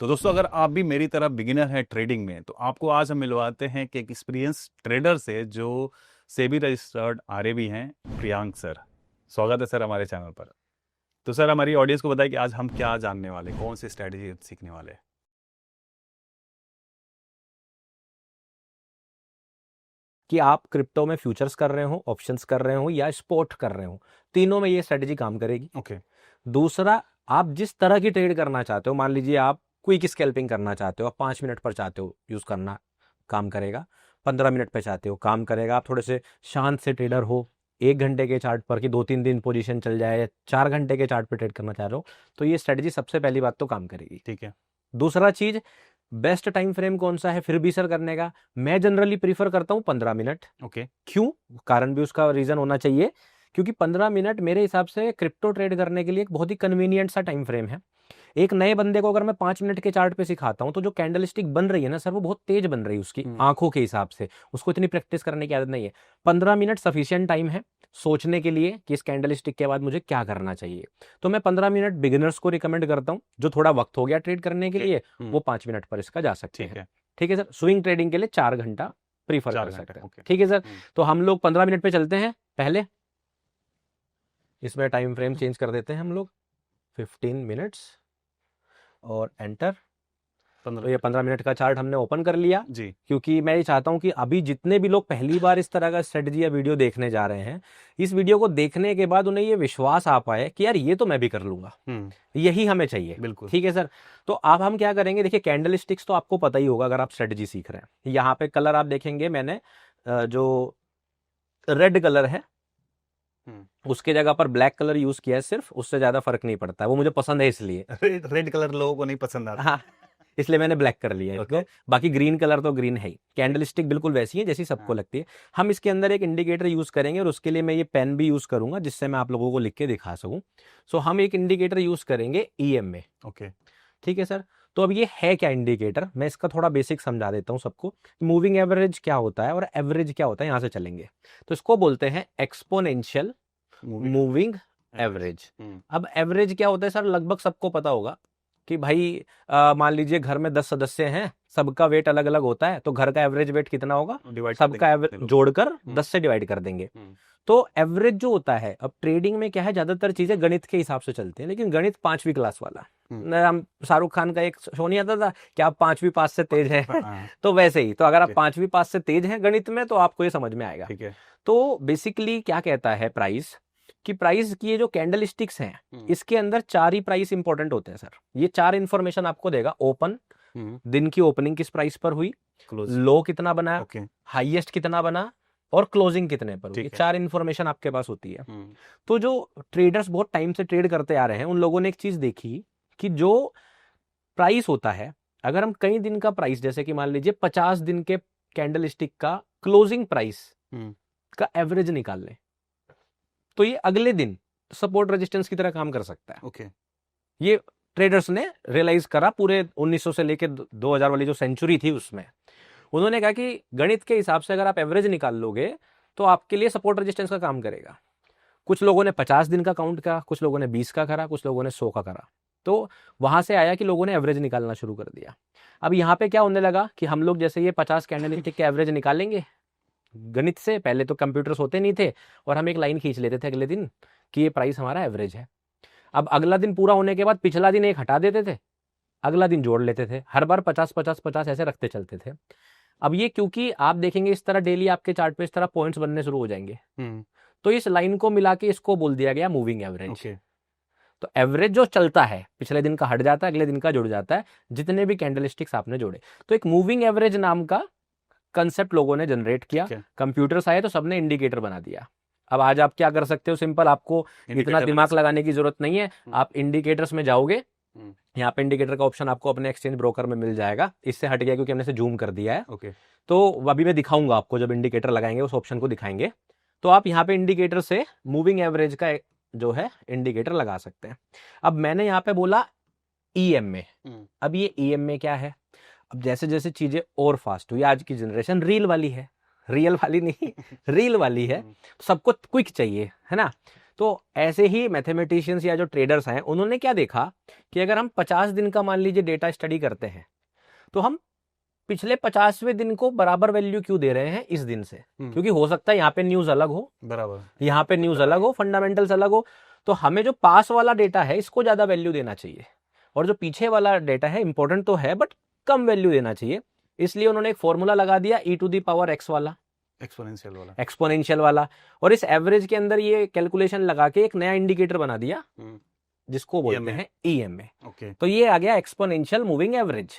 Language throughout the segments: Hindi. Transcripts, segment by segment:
तो दोस्तों, अगर आप भी मेरी तरह बिगिनर हैं ट्रेडिंग में, तो आपको आज हम मिलवाते हैं कि एक एक्सपीरियंस ट्रेडर से जो सेबी रजिस्टर्ड आरएबी हैं, प्रियांक सर। स्वागत है सर हमारे चैनल पर। तो सर, हमारी ऑडियंस को बताइए कि आज हम क्या जानने वाले, कौन सी स्ट्रेटेजी सीखने वाले हैं। कि आप क्रिप्टो में फ्यूचर्स कर रहे हो, ऑप्शंस कर रहे हो या स्पॉट कर रहे हो, तीनों में ये स्ट्रेटेजी काम करेगी। ओके। दूसरा, आप जिस तरह की ट्रेड करना चाहते हो, मान लीजिए आप क्विक स्कैल्पिंग करना चाहते हो, आप 5 मिनट पर चाहते हो यूज करना, काम करेगा। 15 मिनट पे चाहते हो, काम करेगा। आप थोड़े से शांत से ट्रेडर हो, 1 घंटे के चार्ट पर कि 2-3 दिन पोजीशन चल जाए, 4 घंटे के चार्ट पर ट्रेड करना चाह रहे हो, तो ये स्ट्रेटेजी सबसे पहली बात तो काम करेगी। ठीक है। दूसरा चीज, बेस्ट टाइम फ्रेम कौन सा है फिर भी सर करने का? मैं जनरली प्रीफर करता हूं 15 मिनट। ओके। क्यों? कारण भी उसका रीजन होना चाहिए, क्योंकि 15 मिनट मेरे हिसाब से क्रिप्टो ट्रेड करने के लिए एक बहुत ही कन्वीनियंट सा टाइम फ्रेम है। एक नए बंदे को अगर मैं 5 मिनट के चार्ट पे सिखाता हूं, तो जो कैंडल स्टिक बन रही है ना सर, वो बहुत तेज बन रही है उसकी आंखों के हिसाब से। उसको इतनी प्रैक्टिस करने की आदत नहीं है। 15 मिनट सफिशियंट टाइम है सोचने के लिए कि इस कैंडल स्टिक के बाद मुझे क्या करना चाहिए। तो मैं 15 मिनट बिगिनर्स को रिकमेंड करता हूं, जो थोड़ा वक्त हो गया ट्रेड करने के लिए, वो 5 मिनट पर इसका जा सकते ठीक हैं। है। ठीक है सर। स्विंग ट्रेडिंग के लिए 4 घंटा प्रीफर 4 कर घंटे। सकते हैं। ओके। ठीक है सर। तो हम लोग 15 मिनट पे चलते हैं। पहले इसमें टाइम फ्रेम चेंज कर देते हैं हम लोग, 15 मिनट्स, और एंटर। तो ये 15 मिनट का चार्ट हमने ओपन कर लिया जी। क्योंकि मैं ये चाहता हूं कि अभी जितने भी लोग पहली बार इस तरह का स्ट्रेटजी या वीडियो देखने जा रहे हैं, इस वीडियो को देखने के बाद उन्हें ये विश्वास आ पाए कि यार ये तो मैं भी कर लूंगा। यही हमें चाहिए। बिल्कुल। ठीक है सर। तो अब हम क्या करेंगे, देखिए कैंडल स्टिक्स तो आपको पता ही होगा अगर आप स्ट्रेटजी सीख रहे हैं। यहाँ पे कलर आप देखेंगे, मैंने जो रेड कलर है उसके जगह पर ब्लैक कलर यूज किया है सिर्फ, उससे ज्यादा फर्क नहीं पड़ता है, वो मुझे पसंद है इसलिए। रेड कलर लोगों को नहीं पसंद आता। हाँ, इसलिए मैंने ब्लैक कर लिया इसको। बाकी ग्रीन कलर तो ग्रीन है ही। कैंडल स्टिक बिल्कुल वैसी है जैसी सबको लगती है। हम इसके अंदर एक इंडिकेटर यूज करेंगे और उसके लिए मैं ये पेन भी यूज करूंगा जिससे मैं आप लोगों को लिख के दिखा सकूं। सो हम एक इंडिकेटर यूज करेंगे EMA। ओके। ठीक है सर। तो अब ये है क्या इंडिकेटर, मैं इसका थोड़ा बेसिक समझा देता हूं सबको। मूविंग एवरेज क्या होता है और एवरेज क्या होता है, यहां से चलेंगे। तो इसको बोलते हैं एक्सपोनेंशियल मूविंग एवरेज। अब एवरेज क्या होता है सर, लगभग सबको पता होगा कि भाई मान लीजिए घर में 10 सदस्य हैं, सबका वेट अलग अलग होता है, तो घर का एवरेज वेट कितना होगा, सबका जोड़कर 10 से डिवाइड कर देंगे। तो एवरेज जो होता है, अब ट्रेडिंग में क्या है, ज्यादातर चीजें गणित के हिसाब से चलती हैं, लेकिन गणित 5वीं क्लास वाला। हम शाहरुख खान का एक शो नहीं आता था कि आप 5वीं पास से तेज है तो वैसे ही, तो अगर आप 5वीं पास से तेज हैं गणित में, तो आपको ये समझ में आएगा। तो बेसिकली क्या कहता है प्राइस, कि प्राइस की ये जो कैंडल स्टिक्स हैं, इसके अंदर 4 ही प्राइस इंपॉर्टेंट होते हैं सर। ये 4 इंफॉर्मेशन आपको देगा। ओपन, दिन की ओपनिंग किस प्राइस पर हुई, लो कितना बना, हाईएस्ट कितना बना, और क्लोजिंग कितने पर हुई। ये 4 इंफॉर्मेशन आपके पास होती है। तो जो ट्रेडर्स बहुत टाइम से ट्रेड करते आ रहे हैं, उन लोगों ने एक चीज देखी कि जो प्राइस होता है, अगर हम कई दिन का प्राइस, जैसे कि मान लीजिए 50 दिन के कैंडल स्टिक का क्लोजिंग प्राइस का एवरेज निकाल लें, तो ये अगले दिन सपोर्ट रेजिस्टेंस की तरह काम कर सकता है। ओके। ये ट्रेडर्स ने रियलाइज करा पूरे 1900 से लेके 2000 वाली जो सेंचुरी थी उसमें। उन्होंने कहा कि गणित के हिसाब से अगर आप एवरेज निकाल लोगे तो आपके लिए सपोर्ट रेजिस्टेंस का काम करेगा। कुछ लोगों ने 50 दिन का काउंट करा, कुछ लोगों ने 20 का करा, कुछ लोगों ने 100 का करा। तो वहां से आया कि लोगों ने एवरेज निकालना शुरू कर दिया। अब यहाँ पे क्या होने लगा कि हम लोग जैसे ये 50 कैंडल स्टिक के एवरेज निकालेंगे गणित से, पहले तो कंप्यूटर्स होते नहीं थे, और हम एक लाइन खींच लेते थे अगले दिन कि ये प्राइस हमारा एवरेज है। अब अगला दिन पूरा होने के बाद पिछला दिन एक हटा देते थे, अगला दिन जोड़ लेते थे, हर बार 50-50-50 ऐसे रखते चलते थे। अब ये क्योंकि आप देखेंगे इस तरह डेली आपके चार्ट पे इस तरह पॉइंट्स बनने शुरू हो जाएंगे, तो इस लाइन को मिला के इसको बोल दिया गया मूविंग एवरेज। तो एवरेज जो चलता है, पिछले दिन का हट जाता है, अगले दिन का जुड़ जाता है, जितने भी कैंडल स्टिक्स आपने जोड़े। तो एक मूविंग एवरेज नाम का कंसेप्ट लोगों ने जनरेट किया। कंप्यूटर्स आए तो सबने इंडिकेटर बना दिया। अब आज आप क्या कर सकते हो, सिंपल, आपको इतना दिमाग लगाने की जरूरत नहीं है। आप इंडिकेटर्स में जाओगे, यहाँ पे इंडिकेटर का ऑप्शन आपको अपने एक्सचेंज ब्रोकर में मिल जाएगा। इससे हट गया क्योंकि हमने इसे जूम कर दिया है। तो अभी मैं दिखाऊंगा आपको, जब इंडिकेटर लगाएंगे उस ऑप्शन को दिखाएंगे। तो आप यहाँ पे इंडिकेटर से मूविंग एवरेज का जो है इंडिकेटर लगा सकते हैं। अब मैंने यहाँ पे बोला EMA। अब ये EMA क्या है, अब जैसे जैसे चीजें और फास्ट हुई, आज की जनरेशन रील वाली है, रियल वाली नहीं रील वाली है, सबको क्विक चाहिए, है ना। तो ऐसे ही मैथमेटिशियंस या जो ट्रेडर्स हैं उन्होंने क्या देखा कि अगर हम 50 दिन का मान लीजिए डेटा स्टडी करते हैं तो हम पिछले 50वें दिन को बराबर वैल्यू क्यों दे रहे हैं इस दिन से, क्योंकि हो सकता है यहाँ पे न्यूज अलग हो, बराबर, यहाँ पे न्यूज अलग हो, फंडामेंटल्स अलग हो, तो हमें जो पास वाला डेटा है इसको ज्यादा वैल्यू देना चाहिए और जो पीछे वाला डेटा है इंपॉर्टेंट तो है बट कम वैल्यू देना चाहिए। इसलिए उन्होंने एक फॉर्मूला लगा दिया e⁻x वाला, एक्सपोनेंशियल वाला, और इस एवरेज के अंदर ये कैलकुलेशन लगा के एक नया इंडिकेटर बना दिया जिसको बोलते हैं EMA। तो ये आ गया एक्सपोनेंशियल मूविंग एवरेज।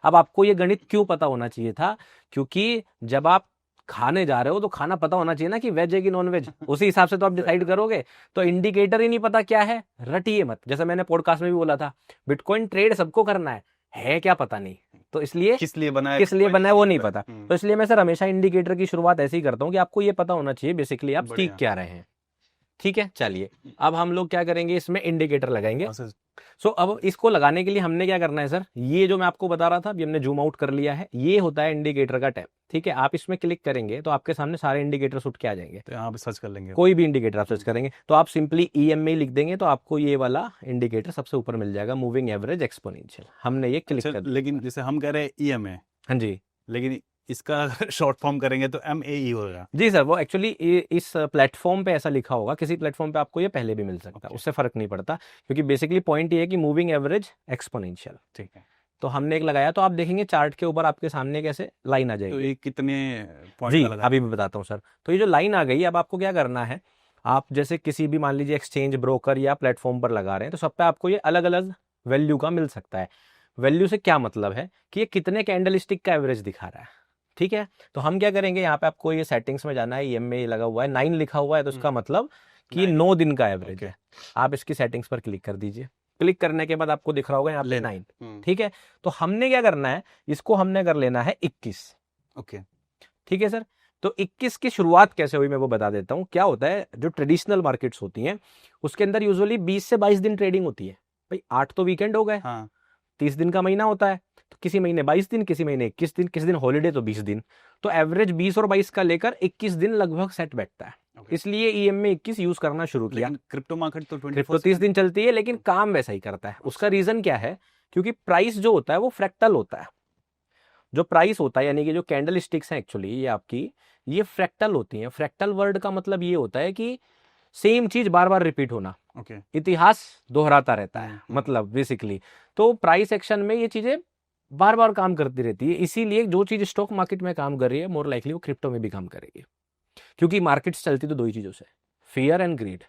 अब आपको ये गणित क्यों पता होना चाहिए था, क्योंकि जब आप खाने जा रहे हो तो खाना पता होना चाहिए ना कि वेज है कि नॉन वेज, उसी हिसाब से तो आप डिसाइड करोगे। तो इंडिकेटर ही नहीं पता क्या है, रटिए मत। जैसे मैंने पॉडकास्ट में भी बोला था, बिटकॉइन ट्रेड सबको करना है क्या पता नहीं, तो इसलिए किस लिए बना है वो नहीं पता। तो इसलिए मैं सर हमेशा इंडिकेटर की शुरुआत ऐसे ही करता हूँ कि आपको ये पता होना चाहिए बेसिकली आप सीख क्या रहे हैं। ठीक है, चलिए अब हम लोग क्या करेंगे, इसमें इंडिकेटर लगाएंगे। सो अब इसको लगाने के लिए हमने क्या करना है सर, ये जो मैं आपको बता रहा था अभी हमने जूम आउट कर लिया है, ये होता है इंडिकेटर का टैब। ठीक है, आप इसमें क्लिक करेंगे तो आपके सामने सारे इंडिकेटर उठ के आ जाएंगे। तो यहाँ पे सर्च कर लेंगे, कोई भी इंडिकेटर आप सर्च करेंगे तो आप सिंपली EMA लिख देंगे तो आपको ये वाला इंडिकेटर सबसे ऊपर मिल जाएगा, मूविंग एवरेज एक्सपोनेंशियल। हमने ये क्लिक कर, लेकिन जैसे हम कह रहे हैं EMA, हाँ जी, लेकिन इसका शॉर्ट फॉर्म करेंगे तो MAE होगा। जी सर, वो एक्चुअली इस प्लेटफॉर्म पे ऐसा लिखा होगा, किसी प्लेटफॉर्म पे आपको ये पहले भी मिल सकता है, उससे फर्क नहीं पड़ता, क्योंकि बेसिकली पॉइंट ये है कि मूविंग एवरेज एक्सपोनेंशियल। ठीक है, तो हमने एक लगाया तो आप देखेंगे चार्ट के ऊपर आपके सामने कैसे लाइन आ जाएगी। तो ये कितने पॉइंट जी का लगा? अभी मैं बताता हूँ सर। तो ये जो लाइन आ गई, अब आपको क्या करना है, आप जैसे किसी भी मान लीजिए एक्सचेंज ब्रोकर या प्लेटफॉर्म पर लगा रहे हैं तो सब पे आपको ये अलग अलग वैल्यू का मिल सकता है। वैल्यू से क्या मतलब है कि ये कितने कैंडल स्टिक का एवरेज दिखा रहा है। ठीक है, तो हम क्या करेंगे, यहाँ पे आपको ये सेटिंग्स में जाना है, EMA लगा हुआ है, 9 लिखा हुआ है, तो इसका मतलब कि 9 दिन का एवरेज है। आप इसकी सेटिंग्स पर क्लिक कर दीजिए। क्लिक करने के बाद आपको दिख रहा होगा यहाँ पे 9। ठीक है, तो हमने क्या करना है, इसको हमने कर लेना है 21। ओके, ठीक है सर, तो 21 की शुरुआत कैसे हुई मैं वो बता देता हूँ। क्या होता है, जो ट्रेडिशनल मार्केट्स होती हैं उसके अंदर यूजुअली 20 से 22 दिन ट्रेडिंग होती है। भाई 8 तो वीकेंड हो गए, 30 दिन का महीना होता है, तो किसी महीने 22 दिन, किसी महीने 21 दिन, किसी दिन हॉलीडे तो 20 दिन, तो एवरेज 20 और 22 का लेकर 21 दिन लगभग सेट बैठता है। इसलिए EMA 21 यूज करना शुरू किया। क्रिप्टो मार्केट तो 30 दिन चलती है, लेकिन काम वैसा ही करता है। उसका रीजन क्या है, क्योंकि प्राइस जो होता है वो फ्रैक्टल होता है। जो प्राइस होता है यानी कि जो कैंडल स्टिक्स हैं एक्चुअली ये आपकी, ये फ्रैक्टल होती हैं। फ्रैक्टल वर्ड का मतलब ये होता है कि सेम चीज बार बार रिपीट होना, इतिहास दोहराता रहता है, मतलब बेसिकली। तो प्राइस एक्शन में ये चीजें बार बार काम करती रहती है, इसीलिए जो चीज स्टॉक मार्केट में काम कर रही है मोर लाइकली वो क्रिप्टो में भी काम करेगी, क्योंकि मार्केट्स चलती तो दो ही चीजों से, फियर एंड ग्रीड।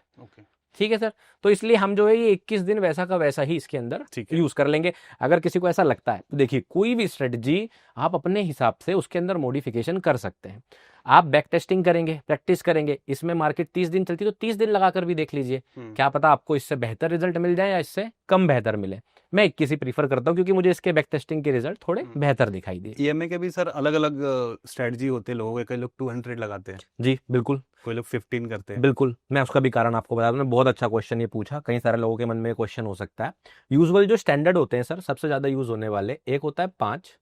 ठीक है सर, तो इसलिए हम जो है ये 21 दिन वैसा का वैसा ही इसके अंदर यूज कर लेंगे। अगर किसी को ऐसा लगता है तो देखिए, कोई भी स्ट्रेटजी आप अपने हिसाब से उसके अंदर मॉडिफिकेशन कर सकते हैं। आप बैक टेस्टिंग करेंगे, प्रैक्टिस करेंगे, इसमें मार्केट 30 दिन चलती तो 30 दिन लगाकर भी देख लीजिए, क्या पता आपको इससे बेहतर रिजल्ट मिल जाए या इससे कम बेहतर मिले। मैं 21 ही प्रीफर करता हूँ क्योंकि मुझे इसके बैक टेस्टिंग के रिजल्ट थोड़े बेहतर दिखाई दिए। EMA के भी सर अलग अलग स्ट्रेटजी होते हैं लोगों के, कई लोग 200 लगाते हैं। जी बिल्कुल, कोई लोग 15 करते हैं। बिल्कुल, मैं उसका भी कारण आपको बता दूं। बहुत अच्छा क्वेश्चन ये पूछा, कई सारे लोगों के मन में क्वेश्चन हो सकता है। यूजुअल जो स्टैंडर्ड होते हैं सर, सबसे ज्यादा यूज होने वाले, एक होता है 5,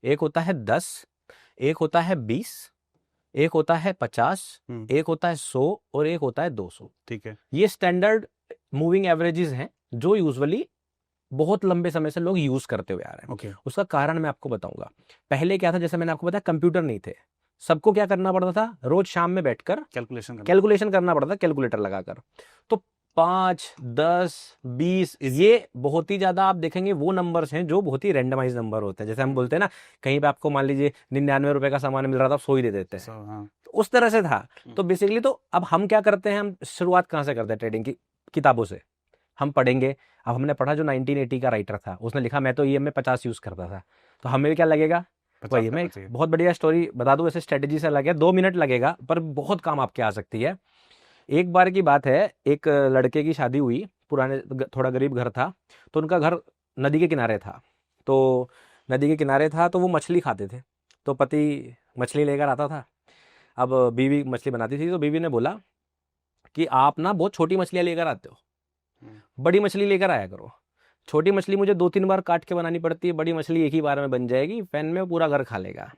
एक होता है 10, एक होता है 20, एक होता है 50, एक होता है 100 और एक होता है 200। ठीक है, ये स्टैंडर्ड मूविंग एवरेजेस हैं जो यूजुअली बहुत लंबे समय से लोग यूज करते हुए आ रहे हैं। उसका कारण मैं आपको बताऊंगा। पहले क्या था, जैसे मैंने आपको बताया कंप्यूटर नहीं थे, सबको क्या करना पड़ता था, रोज शाम में बैठकर कैलकुलेशन करना पड़ता था, कैलकुलेटर लगाकर। तो 5, 10, 20 ये बहुत ही ज्यादा आप देखेंगे वो नंबर्स हैं जो बहुत ही रैंडमाइज नंबर होते हैं। जैसे हम बोलते हैं ना, कहीं पे आपको मान लीजिए 99 रुपए का सामान मिल रहा था, आप 100 ही दे देते हैं, तो उस तरह से था। तो बेसिकली तो अब हम क्या करते हैं, हम शुरुआत कहाँ से करते हैं ट्रेडिंग की, किताबों से हम पढ़ेंगे। अब हमने पढ़ा जो 1980 का राइटर था, उसने लिखा मैं तो EMA 50 यूज करता था, तो हमें क्या लगेगा, वही। मैं बहुत बढ़िया स्टोरी बता दूं, वैसे स्ट्रेटेजी से लगे 2 मिनट लगेगा पर बहुत काम आपके आ सकती है। एक बार की बात है, एक लड़के की शादी हुई, पुराने थोड़ा गरीब घर था, तो उनका घर नदी के किनारे था। तो नदी के किनारे था तो वो मछली खाते थे, तो पति मछली लेकर आता था। अब बीवी मछली बनाती थी, तो बीवी ने बोला कि आप ना बहुत छोटी मछलियाँ लेकर आते हो, बड़ी मछली लेकर आया करो। छोटी मछली मुझे 2-3 बार काट के बनानी पड़ती है, बड़ी मछली एक ही बार में बन जाएगी, पैन में पूरा घर खा लेगा।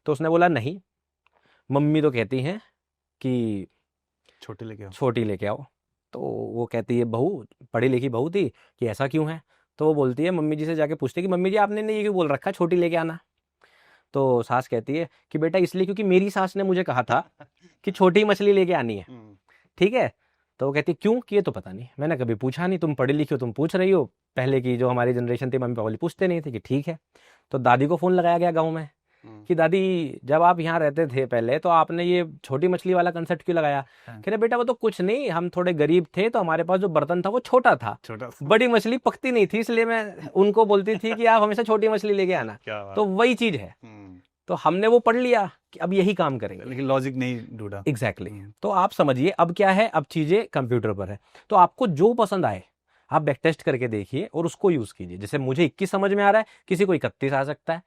तो उसने बोला नहीं, मम्मी तो कहती हैं कि छोटी लेके आओ। तो वो कहती है बहू, पढ़ी लिखी बहू थी, कि ऐसा क्यों है? तो वो बोलती है, मम्मी जी से जाके पूछती है कि मम्मी जी आपने ये क्यों बोल रखा छोटी लेके आना? तो सास कहती है कि बेटा इसलिए क्योंकि मेरी सास ने मुझे कहा था कि छोटी मछली लेके आनी है। ठीक है। तो वो कहती है क्यों, कि ये तो पता नहीं, मैंने कभी पूछा नहीं, तुम पढ़ी लिखी हो, तुम पूछ रही हो। पहले की जो हमारी जनरेशन थी, मम्मी पापा पूछते नहीं थे। कि ठीक है। तो दादी को फोन लगाया गया गाँव में कि दादी जब आप यहाँ रहते थे पहले तो आपने ये छोटी मछली वाला कंसेप्ट क्यों लगाया? कह रहे बेटा वो तो कुछ नहीं, हम थोड़े गरीब थे तो हमारे पास जो बर्तन था वो छोटा था, बड़ी मछली पकती नहीं थी, इसलिए मैं उनको बोलती थी कि आप हमेशा छोटी मछली लेके आना। तो वही चीज है। तो हमने वो पढ़ लिया कि अब यही काम करेंगे, लेकिन लॉजिक नहीं ढूंढा। एग्जैक्टली। तो आप समझिए अब क्या है, अब चीजें कंप्यूटर पर है। तो आपको जो पसंद आए आप बैक टेस्ट करके देखिए और उसको यूज कीजिए। जैसे मुझे 21 समझ में आ रहा है, किसी को 31 आ सकता है।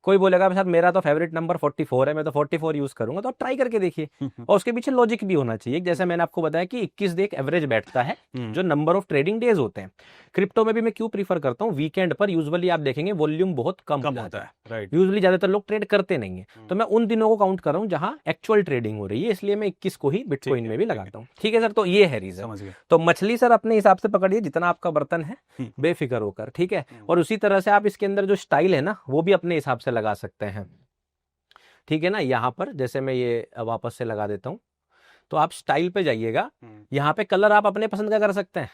कोई बोलेगा सर मेरा तो फेवरेट नंबर 44 है, मैं तो 44 यूज करूंगा। तो आप ट्राई करके देखिए। और उसके पीछे लॉजिक भी होना चाहिए। जैसे मैंने आपको बताया कि 21 डे एक एवरेज बैठता है, जो नंबर ऑफ ट्रेडिंग डेज होते हैं। क्रिप्टो में भी मैं क्यों प्रीफर करता हूँ, वीकेंड पर यूजुअली आप देखेंगे वॉल्यूम बहुत कम होता है। राइट। यूजुअली ज्यादातर लोग ट्रेड करते नहीं है। तो मैं उन दिनों को काउंट कर रहा हूँ जहां एक्चुअल ट्रेडिंग हो रही है, इसलिए मैं 21 को ही बिटकॉइन में भी लगाता हूँ। ठीक है सर, तो ये है रीजन। समझ गया। तो मछली सर अपने हिसाब से पकड़िए जितना आपका बर्तन है, बेफिक्र होकर। ठीक है। और उसी तरह से आप इसके अंदर जो स्टाइल है ना वो भी अपने हिसाब से लगा सकते हैं। ठीक है ना। यहाँ पर जैसे मैं ये वापस से लगा देता हूँ, तो आप स्टाइल पे जाइएगा। यहाँ पे कलर आप अपने पसंद का कर सकते हैं,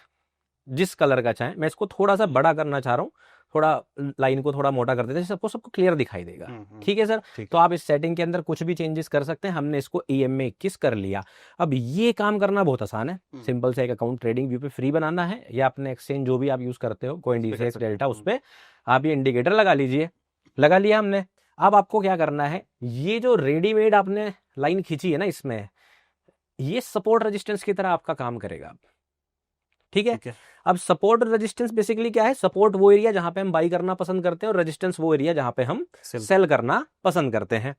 जिस कलर का चाहें। मैं इसको थोड़ा सा बड़ा करना चाह रहा हूँ, थोड़ा लाइन को थोड़ा मोटा कर देते हैं, सबको क्लियर दिखाई देगा। ठीक है सर। तो आप इस सेटिंग के अंदर कुछ भी चेंजेस कर सकते हैं। हमने इसको EMA 21 कर लिया। अब ये काम करना बहुत आसान है। सिंपल से एक अकाउंट ट्रेडिंग व्यू पे फ्री बनाना है, या अपने एक्सचेंज जो भी आप यूज करते हो, कोइनडिसेक्स, डेल्टा, उस पर आप ये इंडिकेटर लगा लीजिए। लगा लिया हमने। अब आपको क्या करना है, ये जो रेडीमेड आपने लाइन खींची है ना, इसमें ये सपोर्ट रेजिस्टेंस की तरह आपका काम करेगा। ठीक है। अब सपोर्ट रेजिस्टेंस बेसिकली क्या है, सपोर्ट वो एरिया जहां पे हम बाई करना पसंद करते हैं, और रेजिस्टेंस वो एरिया जहां पे हम सेल करना पसंद करते हैं।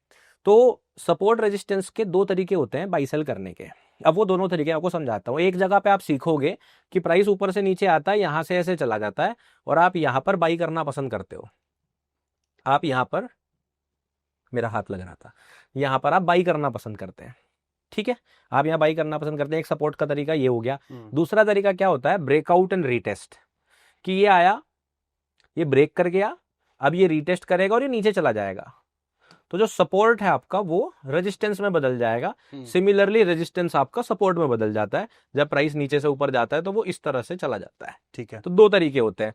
तो सपोर्ट रेजिस्टेंस के दो तरीके होते हैं बाई सेल करने के। अब वो दोनों तरीके आपको समझाता हूं। एक जगह पे आप सीखोगे कि प्राइस ऊपर से नीचे आता है, यहां से ऐसे चला जाता है, और आप यहां पर बाई करना पसंद करते हो। आप यहां पर, मेरा हाथ लग रहा था, यहां पर आप बाई करना पसंद करते हैं। ठीक है। आप यहां बाई करना पसंद करते हैं। एक सपोर्ट का तरीका ये हो गया। दूसरा तरीका क्या होता है, ब्रेकआउट एंड रीटेस्ट। कि ये आया, ये ब्रेक कर गया, अब ये रीटेस्ट करेगा और ये नीचे चला जाएगा। तो जो सपोर्ट है आपका वो रेजिस्टेंस में बदल जाएगा। सिमिलरली रेजिस्टेंस आपका सपोर्ट में बदल जाता है। जब प्राइस नीचे से ऊपर जाता है तो वो इस तरह से चला जाता है। ठीक है। तो दो तरीके होते हैं।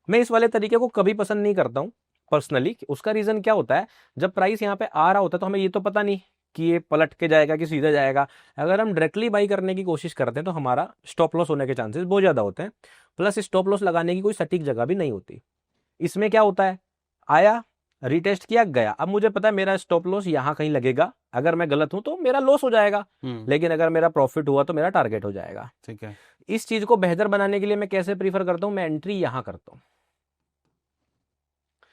मैं इस वाले तरीके को कभी पसंद नहीं करता हूं पर्सनली। उसका रीजन क्या होता है, जब प्राइस यहाँ पे आ रहा होता है तो हमें ये तो पता नहीं कि ये पलट के जाएगा कि सीधा जाएगा। अगर हम डायरेक्टली बाई करने की कोशिश करते हैं तो हमारा स्टॉप लॉस होने के चांसेस बहुत ज्यादा होते हैं। प्लस स्टॉप लॉस लगाने की कोई सटीक जगह भी नहीं होती। इसमें क्या होता है, आया, रिटेस्ट किया, गया। अब मुझे पता है मेरा स्टॉप लॉस यहां कहीं लगेगा, अगर मैं गलत हूं तो मेरा लॉस हो जाएगा, लेकिन अगर मेरा प्रॉफिट हुआ तो मेरा टारगेट हो जाएगा। ठीक है। इस चीज को बेहतर बनाने के लिए मैं कैसे प्रीफर करता हूं, मैं एंट्री यहां करता हूं।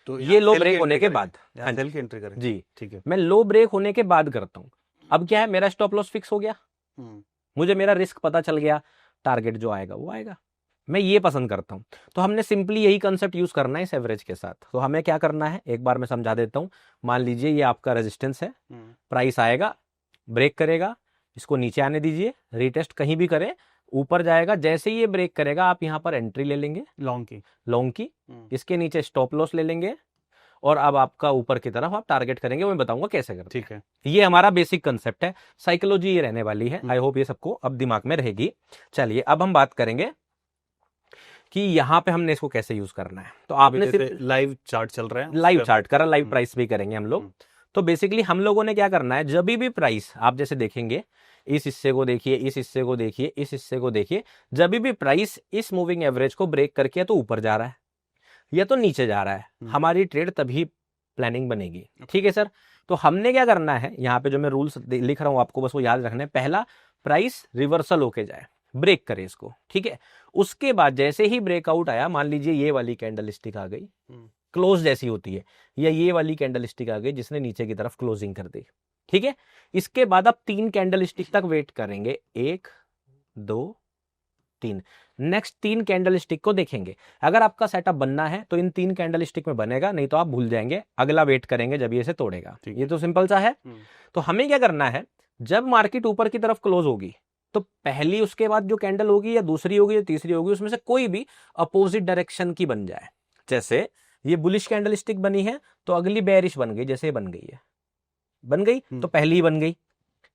तो ये लो ब्रेक होने के बाद सेल की एंट्री करें जी। ठीक है। मैं लो ब्रेक होने के बाद करता हूं। अब क्या है, मेरा स्टॉप लॉस फिक्स हो गया, मुझे मेरा रिस्क पता चल गया, टारगेट जो आएगा वो आएगा। मैं ये पसंद करता हूं। तो हमने सिंपली यही कंसेप्ट यूज करना है इस एवरेज के साथ। तो हमें क्या करना है, एक बार मैं समझा देता हूं। मान लीजिए ये आपका रेजिस्टेंस है, प्राइस आएगा, ब्रेक करेगा, इसको नीचे आने दीजिए, रीटेस्ट कहीं भी करे, ऊपर जाएगा। जैसे ही ये ब्रेक करेगा आप यहां पर एंट्री ले लेंगे लॉन्ग की, इसके नीचे स्टॉप लॉस ले लेंगे, और अब आपका ऊपर की तरफ आप टारगेट करेंगे। मैं बताऊंगा कैसे करते हैं। ठीक है। ये हमारा बेसिक कंसेप्ट है, साइकोलॉजी ये रहने वाली है। आई होप ये सबको अब दिमाग में रहेगी। चलिए अब हम बात करेंगे कि यहाँ पे हमने इसको कैसे यूज करना है। तो आपने सिर्फ लाइव चार्ट चल रहा है, लाइव चार्ट करा, लाइव प्राइस भी करेंगे हम लोग। तो बेसिकली हम लोगों ने क्या करना है, जब भी प्राइस आप जैसे देखेंगे, इस हिस्से को देखिए, इस हिस्से को देखिए, इस हिस्से को देखिए, जब भी प्राइस इस मूविंग एवरेज को ब्रेक करके तो ऊपर जा रहा है या तो नीचे जा रहा है, हमारी ट्रेड तभी प्लानिंग बनेगी। ठीक है सर। तो हमने क्या करना है, यहाँ पे जो मैं रूल्स लिख रहा हूं आपको बस वो याद रखना है। पहला, प्राइस रिवर्सल होके जाए, ब्रेक करे इसको। ठीक है। उसके बाद जैसे ही ब्रेकआउट आया, मान लीजिए ये वाली कैंडल स्टिक आ गई, क्लोज जैसी होती है, या ये वाली कैंडल स्टिक आ गई जिसने नीचे की तरफ क्लोजिंग कर दी। ठीक है। इसके बाद आप 3 कैंडल स्टिक तक वेट करेंगे, 1 2 3। नेक्स्ट 3 कैंडल स्टिक को देखेंगे। अगर आपका सेटअप बनना है तो इन 3 कैंडल स्टिक में बनेगा, नहीं तो आप भूल जाएंगे, अगला वेट करेंगे जब ये से तोड़ेगा। ये तो सिंपल सा है। तो हमें क्या करना है, जब मार्केट ऊपर की तरफ क्लोज होगी तो पहली उसके बाद जो कैंडल होगी या दूसरी होगी या तीसरी होगी, उसमें से कोई भी अपोजिट डायरेक्शन की बन जाए। जैसे ये बुलिश कैंडल स्टिक बनी है तो अगली बेरिश बन गई, जैसे बन गई है, बन गई तो पहली ही बन गई।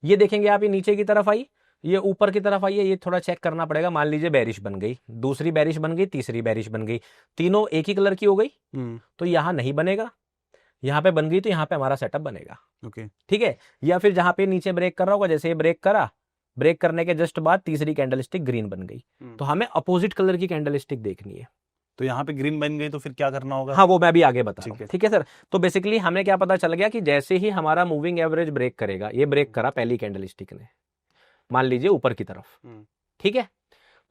ये देखेंगे आप, ये नीचे की तरफ आई, ये ऊपर की तरफ आई है, ये थोड़ा चेक करना पड़ेगा। मान लीजिए बेरिश बन गई, दूसरी बेरिश बन गई, तीसरी बेरिश बन गई, तीनों एक ही कलर की हो गई, तो यहां नहीं बनेगा, यहां पे बन गई तो यहां पे हमारा सेटअप बनेगा। ओके, ठीक है। या फिर जहां पे नीचे ब्रेक कर रहा होगा, जैसे ये ब्रेक करा, ब्रेक करने के जस्ट बाद तीसरी कैंडल स्टिक ग्रीन बन गई, तो हमें अपोजिट कलर की कैंडल स्टिक देखनी है। तो यहाँ पे ग्रीन बन गई तो फिर क्या करना होगा? हाँ, वो मैं भी आगे बता रहा हूँ। ठीक है। ठीक है सर। तो बेसिकली हमें क्या पता चल गया कि जैसे ही हमारा मूविंग एवरेज ब्रेक करेगा, ये ब्रेक करा पहली कैंडल स्टिक ने, मान लीजिए ऊपर की तरफ, ठीक है,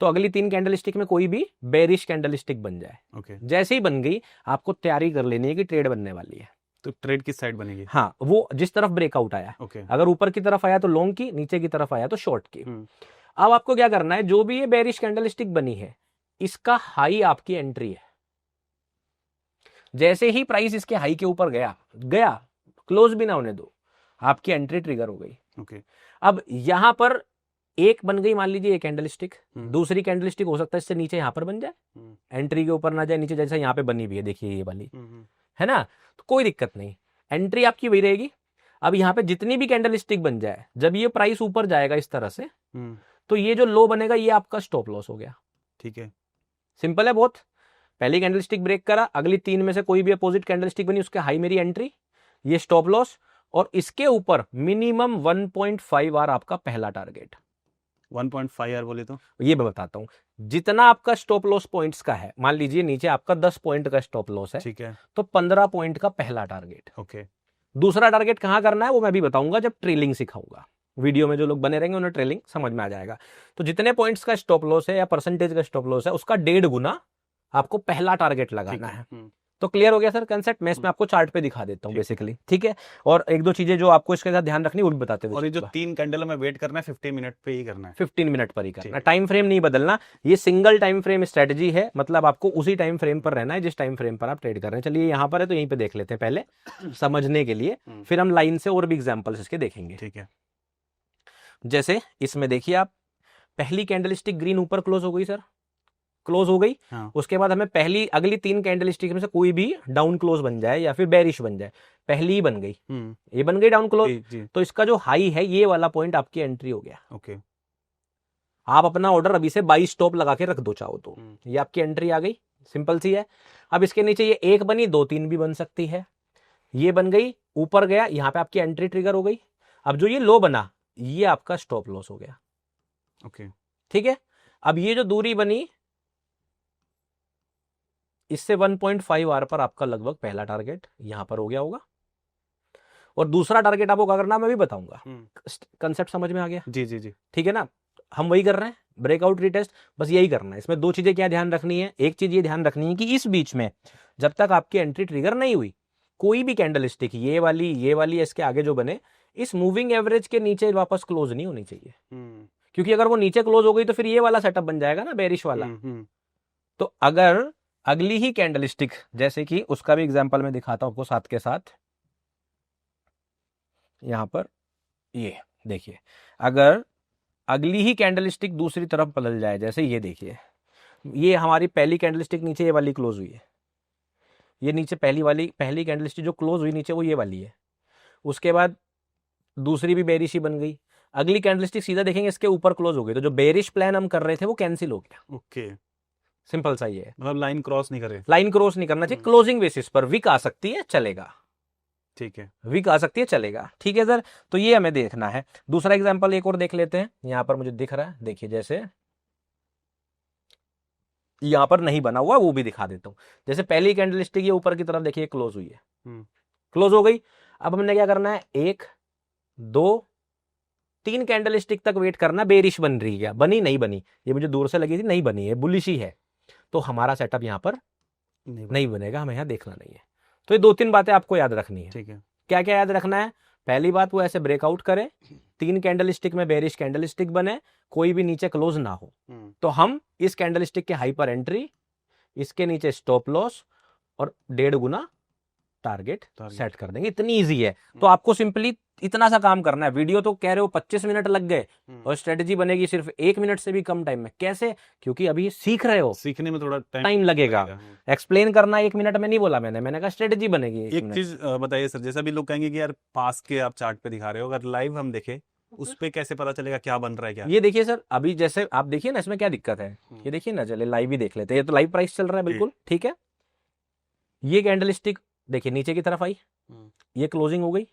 तो अगली 3 कैंडल स्टिक में कोई भी बेरिश कैंडल स्टिक बन जाए। ओके, जैसे ही बन गई, आपको तैयारी कर लेनी है कि ट्रेड बनने वाली है। तो ट्रेड किस साइड बनेगी? हाँ, वो जिस तरफ ब्रेकआउट आया, ओके, अगर ऊपर की तरफ आया तो लॉन्ग की, नीचे की तरफ आया तो शॉर्ट की। अब आपको क्या करना है, जो भी ये बेरिश कैंडल स्टिक बनी है, इसका हाई आपकी एंट्री है। जैसे ही प्राइस इसके हाई के ऊपर गया, क्लोज भी ना होने दो, आपकी एंट्री ट्रिगर हो गई। ओके, अब यहां पर एक बन गई, मान लीजिए एक कैंडल स्टिक, दूसरी कैंडल स्टिक हो सकता है इससे नीचे यहां पर बन जाए, एंट्री के ऊपर ना जाए नीचे, जैसे यहां पे बनी हुई है, देखिए ये वाली, है ना, तो कोई दिक्कत नहीं, एंट्री आपकी वही रहेगी। अब यहां पे जितनी भी कैंडल स्टिक बन जाए, जब ये प्राइस ऊपर जाएगा इस तरह से, तो ये जो लो बनेगा ये आपका स्टॉप लॉस हो गया। ठीक है, सिंपल है बहुत। पहली कैंडल स्टिक ब्रेक करा, अगली 3 में से कोई भी अपोजिट कैंडल स्टिक बनी, उसके हाई मेरी एंट्री, ये स्टॉप लॉस, और इसके ऊपर मिनिमम 1.5 आर आपका पहला टारगेट। 1.5 आर बोले तो ये मैं बताता हूं, जितना आपका स्टॉप लॉस पॉइंट्स का है, मान लीजिए नीचे आपका 10 पॉइंट का स्टॉप लॉस है, ठीक है, तो 15 पॉइंट का पहला टारगेट। ओके, दूसरा टारगेट कहां करना है वो मैं भी बताऊंगा जब ट्रेलिंग सिखाऊंगा। वीडियो में जो लोग बने रहेंगे उन्हें ट्रेलिंग समझ में आ जाएगा। तो जितने पॉइंट्स का स्टॉप लॉस है या परसेंटेज का स्टॉप लॉस है, उसका 1.5 गुना आपको पहला टारगेट लगाना है। तो क्लियर हो गया सर कंसेप्ट? मैं इसमें आपको चार्ट पे दिखा देता हूँ बेसिकली। ठीक है, और एक दो चीजें जो आपको इसके साथ ध्यान रखनी वो भी बताते हुए। और ये जो 3 कैंडल में वेट करना है 15 मिनट पे ही करना है, 15 मिनट पर ही करना, टाइम फ्रेम नहीं बदलना। ये सिंगल टाइम फ्रेम स्ट्रेटजी है, मतलब आपको उसी टाइम फ्रेम पर रहना है जिस टाइम फ्रेम पर आप ट्रेड कर रहे हैं। चलिए यहाँ पर है तो यहीं पे देख लेते हैं पहले समझने के लिए, फिर हम लाइन से और भी एग्जांपल्स इसके देखेंगे। ठीक है, जैसे इसमें देखिए आप, पहली कैंडल स्टिक ग्रीन ऊपर क्लोज हो गई सर, क्लोज हो गई। हाँ, उसके बाद हमें अगली 3 कैंडल स्टिक में से कोई भी डाउन क्लोज बन जाए या फिर बेरिश बन जाए, पहली ही बन गई, ये बन गई डाउन क्लोज, तो इसका जो हाई है ये वाला पॉइंट आपकी एंट्री हो गया। ओके, आप अपना ऑर्डर अभी से 22 स्टॉप लगा के रख दो चाहो तो, ये आपकी एंट्री आ गई, सिंपल सी है। अब इसके नीचे ये एक बनी, 2 3 भी बन सकती है, ये बन गई, ऊपर गया, यहां पे आपकी एंट्री ट्रिगर हो गई। अब जो ये लो बना, ये आपका स्टॉप लॉस हो गया। ओके, ठीक है, अब ये जो दूरी बनी, इससे 1.5 आर पर आपका लगभग पहला टारगेट यहां पर हो गया होगा, और दूसरा टारगेट आपको क्या करना मैं भी बताऊंगा। कंसेप्ट समझ में आ गया? जी जी जी, ठीक है ना, हम वही कर रहे हैं, ब्रेकआउट रीटेस्ट, बस यही करना है। इसमें 2 चीजें क्या ध्यान रखनी है, एक चीज ये ध्यान रखनी है कि इस बीच में जब तक आपकी एंट्री ट्रिगर नहीं हुई, कोई भी कैंडल स्टिक, ये वाली इसके आगे जो बने, इस मूविंग एवरेज के नीचे वापस क्लोज नहीं होनी चाहिए, क्योंकि अगर वो नीचे क्लोज हो गई तो फिर ये वाला सेटअप बन जाएगा ना बेरिश वाला। तो अगर अगली ही कैंडल स्टिक, जैसे कि उसका भी एग्जांपल मैं दिखाता हूं आपको साथ के साथ, यहां पर ये देखिए, अगर अगली ही कैंडल स्टिक दूसरी तरफ बदल जाए, जैसे ये देखिए, ये हमारी पहली कैंडल स्टिक नीचे ये वाली क्लोज हुई है, ये नीचे पहली कैंडल स्टिक जो क्लोज हुई नीचे वो ये वाली है, उसके बाद दूसरी भी बेरिश ही बन गई, अगली कैंडल स्टिक सीधा देखेंगे इसके ऊपर क्लोज हो गई, तो जो बेरिश प्लान हम कर रहे थे वो कैंसिल हो गया। ओके, सिंपल सा ये है, मतलब लाइन क्रॉस नहीं करे, लाइन क्रॉस नहीं करना चाहिए, क्लोजिंग बेसिस पर विक आ सकती है चलेगा, ठीक है, विक आ सकती है चलेगा। ठीक है सर, तो ये हमें देखना है। दूसरा एग्जांपल एक और देख लेते हैं, यहां पर मुझे दिख रहा है, देखिए जैसे यहां पर नहीं बना हुआ वो भी दिखा देता हूं। जैसे पहली कैंडल स्टिक ये ऊपर की तरफ देखिए क्लोज हुई है, क्लोज हो गई। अब हमने क्या करना है, 1 2 3 कैंडल स्टिक तक वेट करना, बेरिश बन रही है, बनी नहीं बनी, ये मुझे दूर से लगी थी, नहीं बनी है, बुलिश ही है, तो हमारा सेटअप यहां पर नहीं बनेगा, हमें यहां देखना नहीं है। तो ये 2-3 बातें आपको याद रखनी है। ठीक है, क्या क्या याद रखना है? पहली बात, वो ऐसे ब्रेकआउट करे, 3 कैंडल स्टिक में बेरिश कैंडल स्टिक बने, कोई भी नीचे क्लोज ना हो, तो हम इस कैंडल स्टिक के हाई पर एंट्री, इसके नीचे स्टॉप लॉस और 1.5 गुना टारगेट सेट कर देंगे। इतनी इजी है। तो आपको सिंपली इतना सा काम करना है। वीडियो तो कह रहे हो 25 मिनट लग गए और स्ट्रेटेजी बनेगी सिर्फ 1 मिनट से भी कम टाइम में। कैसे? क्योंकि अभी सीख रहे हो, सीखने में थोड़ा टाइम लगेगा। एक्सप्लेन करना 1 मिनट में नहीं बोला मैंने कहा स्ट्रेटेजी बनेगी 1 एक मिनट। चीज बताइए सर, जैसा भी लोग कहेंगे कि यार पास के आप चार्ट पे दिखा रहे हो, अगर लाइव हम देखें उस पे कैसे पता चलेगा क्या बन रहा है क्या? ये देखिए सर, अभी जैसे आप देखिए ना, इसमें क्या दिक्कत है, ये देखिए ना, चले लाइव ही देख लेते हैं। ये तो लाइव प्राइस चल रहा है बिल्कुल ठीक है। ये कैंडलस्टिक देखिए नीचे की तरफ आई, ये क्लोजिंग हो गई।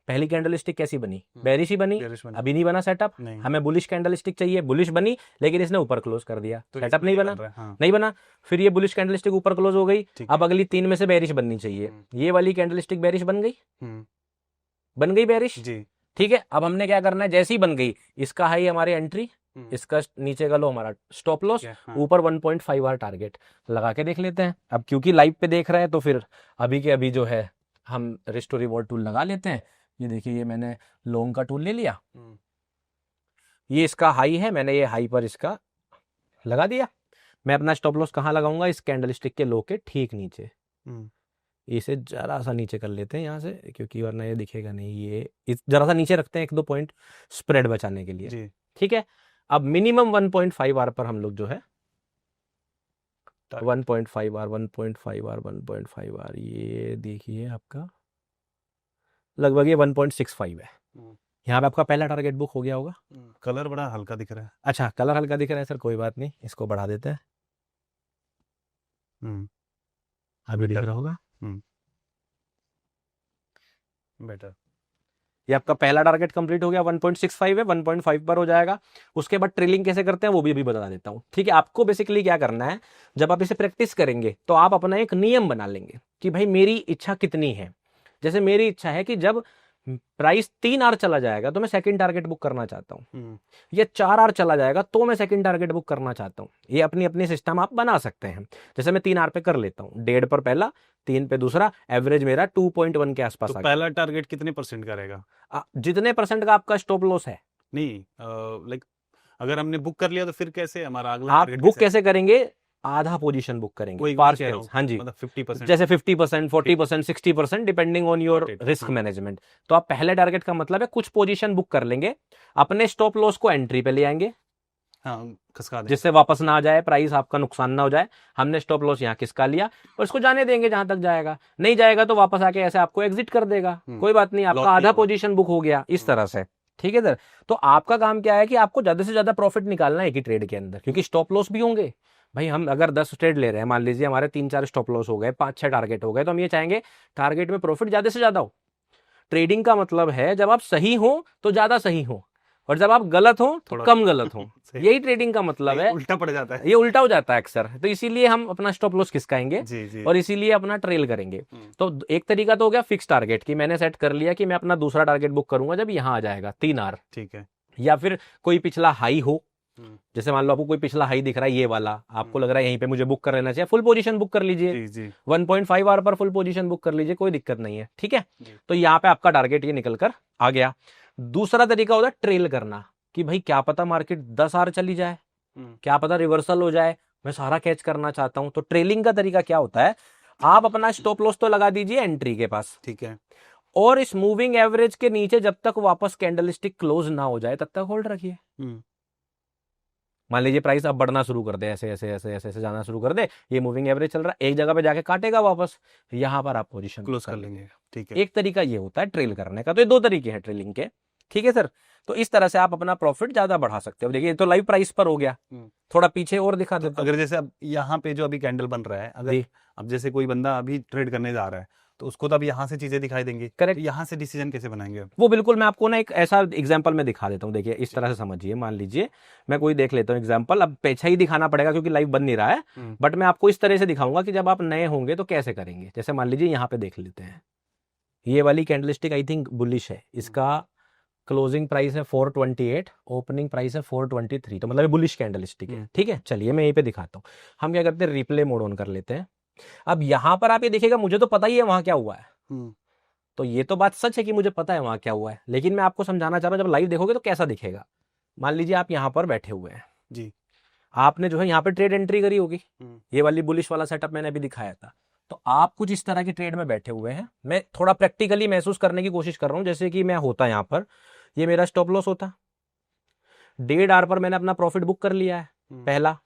पहली कैंडलस्टिक कैसी बनी? बेरिश ही बनी। अभी नहीं बना सेटअप, हमें बुलिश कैंडलस्टिक चाहिए। बुलिश बनी लेकिन इसने ऊपर क्लोज कर दिया, तो सेटअप नहीं बना। नहीं बना। फिर ये बुलिश कैंडलस्टिक ऊपर क्लोज हो गई। अब अगली 3 में से बेरिश बननी चाहिए। ये वाली कैंडलस्टिक बेरिश बन गई, बन गई बेरिश जी, ठीक है। अब हमने क्या करना है, जैसे ही बन गई इसका हाई हमारी एंट्री, इसका नीचे का लो हमारा स्टॉप लॉस, ऊपर 1.5 आवर टारगेट लगा के देख लेते हैं। अब क्योंकि लाइव पे देख रहे हैं तो फिर अभी के अभी जो है हम रिस्टोर रिवॉर्ड टूल लगा लेते हैं। ये देखिए, ये मैंने लॉन्ग का टूल ले लिया, ये इसका हाई है, मैंने ये हाई पर इसका लगा दिया। मैं अपना स्टॉप लॉस कहाँ लगाऊंगा? इस कैंडलस्टिक के लो के ठीक नीचे। इसे जरा सा नीचे कर लेते हैं यहाँ से, क्योंकि वरना ये दिखेगा नहीं। ये जरा सा नीचे रखते हैं 1-2 पॉइंट स्प्रेड बचाने के लिए, ठीक है। अब मिनिमम 1.5 आवर पर हम लोग जो है 1.5 आवर 1.5 आवर 1.5 आवर, ये देखिए आपका लगभग ये 1.65 है। यहाँ पे आपका पहला टारगेट बुक हो गया होगा। कलर बड़ा हल्का दिख रहा है। अच्छा, कलर हल्का दिख रहा है सर, कोई बात नहीं, इसको बढ़ा देते हैं। अभी दिख रहा होगा बेटर। ये आपका पहला टारगेट कंप्लीट हो गया, 1.65 है, 1.5 पर हो जाएगा। उसके बाद ट्रेलिंग कैसे करते हैं वो भी अभी बता देता हूँ, ठीक है। आपको बेसिकली क्या करना है, जब आप इसे प्रैक्टिस करेंगे तो आप अपना एक नियम बना लेंगे कि भाई मेरी इच्छा कितनी है। जैसे मेरी इच्छा है कि जब प्राइस 3 आवर चला जाएगा तो मैं सेकंड टारगेट बुक करना चाहता हूँ, ये 4 आवर चला जाएगा तो मैं सेकंड टारगेट बुक करना चाहता हूँ। ये अपनी अपनी सिस्टम आप बना सकते हैं। जैसे मैं 3 आवर पे कर लेता हूँ, 1.5 पर पहला, 3 पे दूसरा, एवरेज मेरा 2.1 के आसपास तो पहला टारगेट कितने % का रहेगा? जितने % का आपका स्टॉप लॉस है। नहीं, लाइक अगर हमने बुक कर लिया तो फिर कैसे हमारा अगला आप बुक कैसे करेंगे? आधा पोजीशन बुक करेंगे, हाँ जी, मतलब 50%, जैसे 50%, 40%, 60% depending on your risk management. तो आप पहले टारगेट का मतलब है कुछ पोजीशन बुक कर लेंगे, अपने स्टॉप लॉस को एंट्री पे ले आएंगे, खिसका देंगे, जिससे वापस ना आ जाए, प्राइस आपका नुकसान ना हो जाए। हमने स्टॉप लॉस यहाँ खिसका लिया और इसको जाने देंगे जहां तक जाएगा। नहीं जाएगा तो वापस आके ऐसे आपको एग्जिट कर देगा, कोई बात नहीं, आपका आधा पोजीशन बुक हो गया इस तरह से, ठीक है सर। तो आपका काम क्या है कि आपको ज्यादा से ज्यादा प्रॉफिट निकालना है एक ही ट्रेड के अंदर, क्योंकि स्टॉप लॉस भी होंगे। भाई हम अगर 10 ट्रेड ले रहे हैं, मान लीजिए हमारे 3-4 स्टॉप लॉस हो गए, 5-6 टारगेट हो गए, तो हम ये चाहेंगे टारगेट में प्रॉफिट ज्यादा से ज्यादा हो। ट्रेडिंग का मतलब है जब आप सही हो तो ज्यादा सही हो, और जब आप गलत हो तो कम गलत हो। यही ट्रेडिंग का मतलब है। उल्टा पड़ जाता है, ये उल्टा हो जाता है अक्सर। तो इसीलिए हम अपना स्टॉप लॉस खिसकाएंगे और इसीलिए अपना ट्रेल करेंगे। तो एक तरीका तो हो गया फिक्स टारगेट की, मैंने सेट कर लिया कि मैं अपना दूसरा टारगेट बुक करूंगा जब यहाँ आ जाएगा 3 आवर, ठीक है। या फिर कोई पिछला हाई हो, जैसे मान लो आपको कोई पिछला हाई दिख रहा है ये वाला, आपको लग रहा है यहीं पे मुझे बुक कर लेना चाहिए, फुल पोजीशन बुक कर लीजिए, 1.5 आवर पर फुल पोजीशन बुक कर लीजिए, कोई दिक्कत नहीं है, ठीक है। तो यहाँ पे आपका टारगेट ये निकल कर आ गया। दूसरा तरीका होता है ट्रेल करना, कि भाई क्या पता मार्केट 10 आवर चली जाए, क्या पता रिवर्सल हो जाए, मैं सारा कैच करना चाहता हूं। तो ट्रेलिंग का तरीका क्या होता है, आप अपना स्टॉप लॉस तो लगा दीजिए एंट्री के पास, ठीक है, और इस मूविंग एवरेज के नीचे जब तक वापस कैंडलस्टिक क्लोज ना हो जाए तब तक होल्ड रखिए। मान लीजिए प्राइस अब बढ़ना शुरू कर दे, ऐसे ऐसे ऐसे ऐसे ऐसे जाना शुरू कर दे, ये मूविंग एवरेज चल रहा है, एक जगह पे जाके काटेगा वापस, यहां पर आप पोजीशन क्लोज कर लेंगे, ठीक है। एक तरीका ये होता है ट्रेल करने का। तो ये 2 तरीके हैं ट्रेलिंग के, ठीक है सर। तो इस तरह से आप अपना प्रॉफिट ज्यादा बढ़ा सकते हो। देखिए तो लाइव प्राइस पर हो गया, थोड़ा पीछे और दिखा देता हूं। अगर जैसे अब यहाँ पे जो अभी कैंडल बन रहा है, अगर अब जैसे कोई बंदा अभी ट्रेड करने जा रहा है तो उसको तो अब यहाँ से चीजें दिखाई देंगी, करेक्ट। तो यहाँ से डिसीजन कैसे बनाएंगे? वो बिल्कुल मैं आपको ना एक ऐसा एग्जांपल में दिखा देता हूँ। देखिए इस तरह से समझिए, मान लीजिए मैं कोई देख लेता हूँ एग्जांपल, अब पीछे ही दिखाना पड़ेगा क्योंकि लाइव बन नहीं रहा है, बट मैं आपको इस तरह से दिखाऊंगा कि जब आप नए होंगे तो कैसे करेंगे। जैसे मान लीजिए यहाँ पे देख लेते हैं, ये वाली कैंडलस्टिक आई थिंक बुलिश है, इसका क्लोजिंग प्राइस है 428, ओपनिंग प्राइस है 423, तो मतलब बुलिश कैंडलस्टिक है, ठीक है। चलिए मैं यहीं पे दिखाता हूँ। हम क्या करते हैं, रिप्ले मोड ऑन कर लेते हैं। अब यहां पर आप ये देखिएगा, मुझे तो पता ही है वहां क्या हुआ है, तो ये तो बात सच है कि मुझे पता है वहां क्या हुआ है, लेकिन मैं आपको समझाना चाह रहा हूं जब लाइव देखोगे तो कैसा दिखेगा। मान लीजिए आप यहां पर बैठे हुए हैं जी, आपने जो है यहाँ पे ट्रेड एंट्री करी होगी, ये वाली बुलिश वाला सेटअप मैंने अभी दिखाया था। तो आप कुछ इस तरह की ट्रेड में बैठे हुए हैं, मैं थोड़ा प्रैक्टिकली महसूस करने की कोशिश कर रहा हूं। जैसे कि मैं होता यहाँ पर, ये मेरा स्टॉप लॉस होता, 1.5 आवर पर मैंने अपना प्रॉफिट बुक कर लिया है, पहला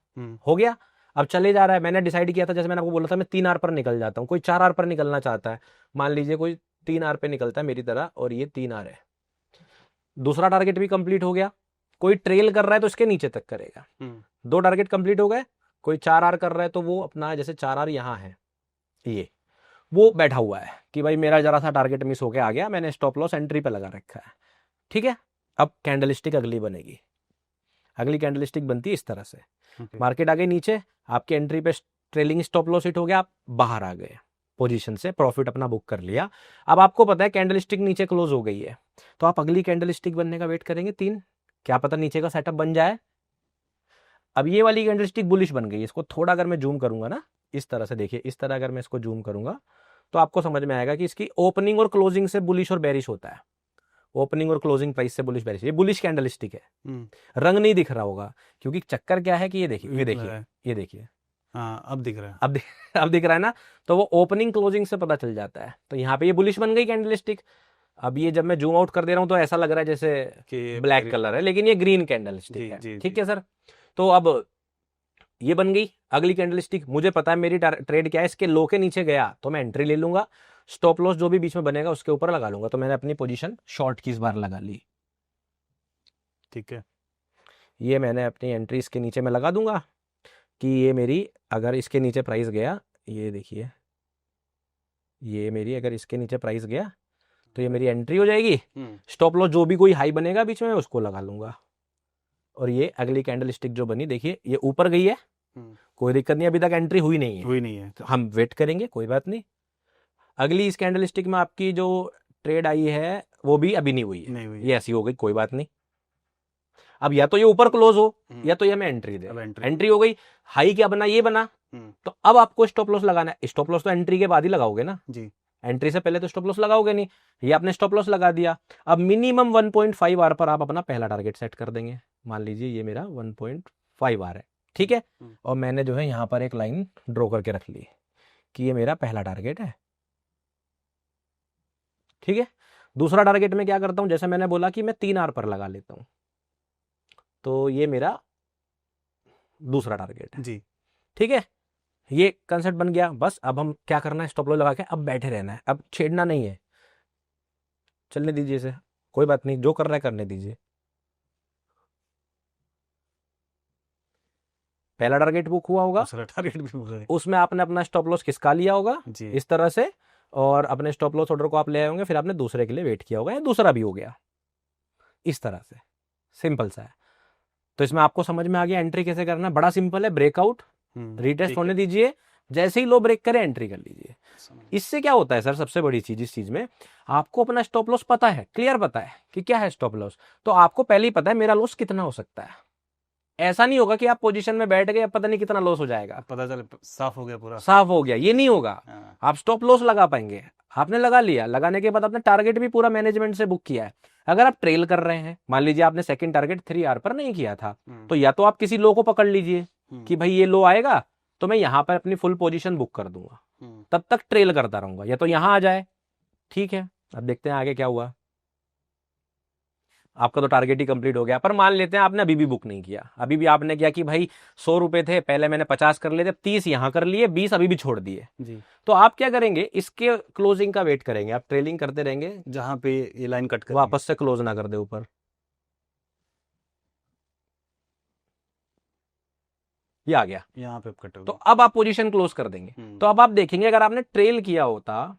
हो गया। अब चले जा रहा है, मैंने डिसाइड किया था, जैसे मैंने आपको बोला था, मैं 3 आवर पर निकल जाता हूँ, कोई 4 आवर पर निकलना चाहता है, मान लीजिए कोई 3 आवर पे निकलता है मेरी तरह, और ये 3 आवर है, दूसरा टारगेट भी कंप्लीट हो गया। कोई ट्रेल कर रहा है तो इसके नीचे तक करेगा, 2 टारगेट कंप्लीट हो गए। कोई 4 आवर कर रहा है तो वो अपना, जैसे 4 आवर यहाँ है, ये वो बैठा हुआ है कि भाई मेरा जरा सा टारगेट मिस होके आ गया, मैंने स्टॉप लॉस एंट्री पे लगा रखा है, ठीक है। अब कैंडलस्टिक अगली बनेगी, अगली कैंडलस्टिक बनती है इस तरह से, मार्केट आ गई नीचे, आपकी एंट्री पे ट्रेलिंग स्टॉप लॉस हिट हो गया, आप बाहर आ गए पोजीशन से, प्रॉफिट अपना बुक कर लिया। अब आपको पता है कैंडलस्टिक नीचे क्लोज हो गई है, तो आप अगली कैंडलस्टिक बनने का वेट करेंगे 3, क्या पता नीचे का सेटअप बन जाए। अब ये वाली कैंडलस्टिक बुलिश बन गई, इसको थोड़ा अगर मैं जूम करूंगा ना, इस तरह से देखिए, इस तरह अगर मैं इसको जूम करूंगा तो आपको समझ में आएगा कि इसकी ओपनिंग और क्लोजिंग से बुलिश और बेरिश होता है, ओपनिंग और क्लोजिंग प्राइस से बुलिश बेरिश, ये बुलिश कैंडलस्टिक है। रंग नहीं दिख रहा होगा, क्योंकि चक्कर क्या है कि ये देखिए, ये देखिए, ये देखिए, हाँ अब दिख रहा है, अब दिख रहा है ना, तो वो ओपनिंग क्लोजिंग से पता चल जाता है। तो यहाँ पे ये बुलिश बन गई कैंडलस्टिक। अब ये जब मैं जूम आउट कर दे रहा हूँ तो ऐसा लग रहा है जैसे कि ब्लैक कलर है, लेकिन ये ग्रीन कैंडलस्टिक है, ठीक है सर। तो अब ये बन गई अगली कैंडलस्टिक, मुझे पता है मेरी ट्रेड क्या है, इसके लो के नीचे गया तो मैं एंट्री ले लूंगा, स्टॉप लॉस जो भी बीच में बनेगा उसके ऊपर लगा लूंगा। तो मैंने अपनी पोजीशन शॉर्ट की इस बार लगा ली, ठीक है। ये मैंने अपनी एंट्री इसके नीचे में लगा दूंगा कि ये मेरी, अगर इसके नीचे प्राइस गया, ये देखिए, ये मेरी अगर इसके नीचे प्राइस गया तो ये मेरी एंट्री हो जाएगी, स्टॉप लॉस जो भी कोई हाई बनेगा बीच में उसको लगा लूंगा। और ये अगली कैंडलस्टिक जो बनी, देखिए ये ऊपर गई है, कोई दिक्कत नहीं, अभी तक एंट्री हुई नहीं है, तो हम वेट करेंगे, कोई बात नहीं। अगली इस कैंडलस्टिक में आपकी जो ट्रेड आई है वो भी अभी नहीं हुई है, ये ऐसी हो गई, कोई बात नहीं। अब या तो ये ऊपर क्लोज हो या तो ये हमें एंट्री दे, एंट्री हो गई, हाई क्या बना, ये बना, तो अब आपको स्टॉप लॉस लगाना है। स्टॉप लॉस तो एंट्री के बाद ही लगाओगे ना जी, एंट्री से पहले तो स्टॉप लॉस लगाओगे नहीं, ये आपने स्टॉप लॉस लगा दिया। अब मिनिमम 1.5 आवर पर आप अपना पहला टारगेट सेट कर देंगे, मान लीजिए ये मेरा 1.5 आवर है, ठीक है। और मैंने जो है यहाँ पर एक लाइन ड्रॉ करके रख ली कि ये मेरा पहला टारगेट है, ठीक है। दूसरा टारगेट में क्या करता हूं, जैसे मैंने बोला कि मैं 3 आवर पर लगा लेता हूं, तो ये मेरा दूसरा टारगेट है जी, ठीक है। ये कंसेप्ट बन गया, बस अब हम क्या करना है, स्टॉप लॉस लगा के अब बैठे रहना है, अब छेड़ना नहीं है, चलने दीजिए इसे, कोई बात नहीं, जो कर रहा है करने दीजिए। पहला टारगेट बुक हुआ होगा, दूसरा टारगेट भी बुक है, उसमें आपने अपना स्टॉप लॉस किसका लिया होगा जी, इस तरह से, और अपने स्टॉप लॉस ऑर्डर को आप ले आए होंगे, फिर आपने दूसरे के लिए वेट किया होगा, या दूसरा भी हो गया, इस तरह से, सिंपल सा है। तो इसमें आपको समझ में आ गया एंट्री कैसे करना है, बड़ा सिंपल है, ब्रेकआउट रीटेस्ट होने दीजिए, जैसे ही लो ब्रेक करे एंट्री कर लीजिए। इससे क्या होता है सर, सबसे बड़ी चीज इस चीज में, आपको अपना स्टॉप लॉस पता है, क्लियर पता है कि क्या है स्टॉप लॉस, तो आपको पहले ही पता है मेरा लॉस कितना हो सकता है। ऐसा नहीं होगा कि आप पोजीशन में बैठ गए, अब पता नहीं कितना लॉस हो जाएगा, पता चले साफ हो गया, पूरा साफ हो गया, ये नहीं होगा। आप स्टॉप लॉस लगा पाएंगे, आपने लगा लिया, लगाने के बाद आपने टारगेट भी पूरा मैनेजमेंट से बुक किया है। अगर आप ट्रेल कर रहे हैं, मान लीजिए आपने सेकंड टारगेट 3 आवर पर नहीं किया था, तो या तो आप किसी लो को पकड़ लीजिए कि भाई ये लो आएगा तो मैं यहां पर अपनी फुल पोजीशन बुक कर दूंगा, तब तक ट्रेल करता रहूंगा, या तो यहां आ जाए, ठीक है। अब देखते हैं आगे क्या हुआ, आपका तो टारगेट ही कंप्लीट हो गया, पर मान लेते हैं आपने अभी भी बुक नहीं किया, अभी भी आपने किया कि भाई 100 रुपए थे, पहले मैंने 50 कर लिए थे, 30 यहां कर लिए, 20 अभी भी छोड़ दिए जी, तो आप क्या करेंगे, इसके क्लोजिंग का वेट करेंगे, आप ट्रेलिंग करते रहेंगे जहां पे ये लाइन कट कर वापस से क्लोज ना कर दे ऊपर, ये आ गया यहाँ पे कट हो तो गया, अब आप पोजीशन क्लोज कर देंगे। तो अब आप देखेंगे अगर आपने ट्रेल किया होता,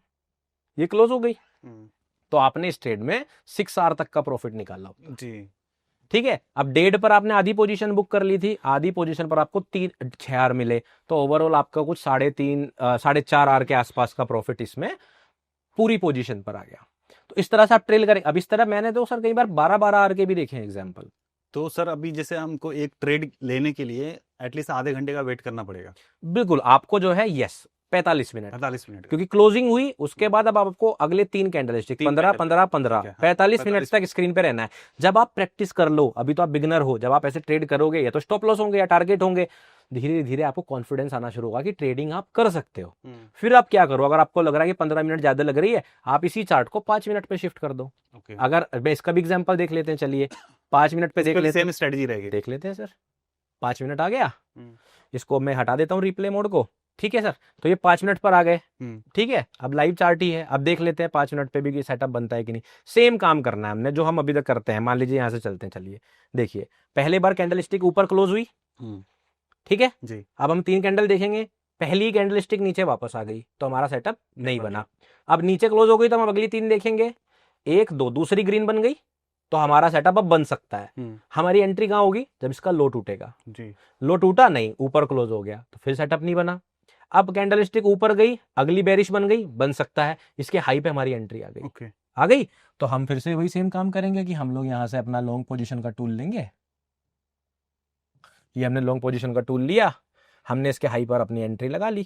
ये क्लोज हो गई, तो आपने इस ट्रेड में 6 आवर तक का प्रॉफिट निकाला होता जी, ठीक है। अब डेढ़ पर आपने आधी पोजीशन बुक कर ली थी, आधी पोजीशन पर आपको 6 आवर मिले, तो ओवरऑल आपका कुछ 3.5 आवर के आसपास का प्रॉफिट इसमें पूरी पोजीशन पर आ गया। तो इस तरह से आप ट्रेल करें। अब इस तरह मैंने तो सर कई बार 12-12 आवर के भी देखे हैं एग्जाम्पल। तो सर अभी जैसे हमको एक ट्रेड लेने के लिए एटलीस्ट आधे घंटे का वेट करना पड़ेगा, बिल्कुल, आपको जो है यस 45 मिनट, 45 मिनट क्योंकि क्लोजिंग हुई उसके बाद अब आपको अगले 3 कैंडलस्टिक 15 15 15 45 मिनट तक स्क्रीन पे रहना है। जब आप प्रैक्टिस कर लो, अभी तो आप बिगनर हो, जब आप ऐसे ट्रेड करोगे या तो स्टॉप लॉस होंगे या टारगेट होंगे, धीरे धीरे आपको कॉन्फिडेंस आना शुरू होगा कि ट्रेडिंग आप कर सकते हो। फिर आप क्या करो, अगर आपको लग रहा है कि 15 मिनट ज्यादा लग रही है, आप इसी चार्ट को 5 मिनट पे शिफ्ट कर दो। अगर इसका भी एग्जांपल देख लेते हैं, चलिए 5 मिनट पे देख लेते हैं, सेम स्ट्रेटजी रहेगी, देख लेते हैं सर। 5 मिनट आ गया, इसको मैं हटा देता हूँ रिप्ले मोड को, ठीक है सर। तो ये 5 मिनट पर आ गए, ठीक है। अब लाइव चार्ट ही है, अब देख लेते हैं 5 मिनट पे भी सेटअप बनता है कि नहीं। सेम काम करना है हमने जो हम अभी तक करते हैं। मान लीजिए यहाँ से चलते हैं, चलिए देखिए, पहले बार कैंडल स्टिक ऊपर क्लोज हुई, ठीक है जी। अब हम 3 कैंडल देखेंगे, पहली कैंडल स्टिक नीचे वापस आ गई तो हमारा सेटअप नहीं बना। अब नीचे क्लोज हो गई तो हम अगली 3 देखेंगे, 1 2 दूसरी ग्रीन बन गई तो हमारा सेटअप अब बन सकता है। हमारी एंट्री कहाँ होगी, जब इसका लो टूटेगा जी। लो टूटा नहीं, ऊपर क्लोज हो गया तो फिर सेटअप नहीं बना। अब कैंडल स्टिक ऊपर गई, अगली बेरिश बन गई, बन सकता है, इसके हाई पे हमारी एंट्री आ गई, आ गई तो हम फिर से वही सेम काम करेंगे कि हम लोग यहाँ से अपना लॉन्ग पोजीशन का टूल लेंगे। ये हमने लॉन्ग पोजीशन का टूल लिया, हमने इसके हाई पर अपनी एंट्री लगा ली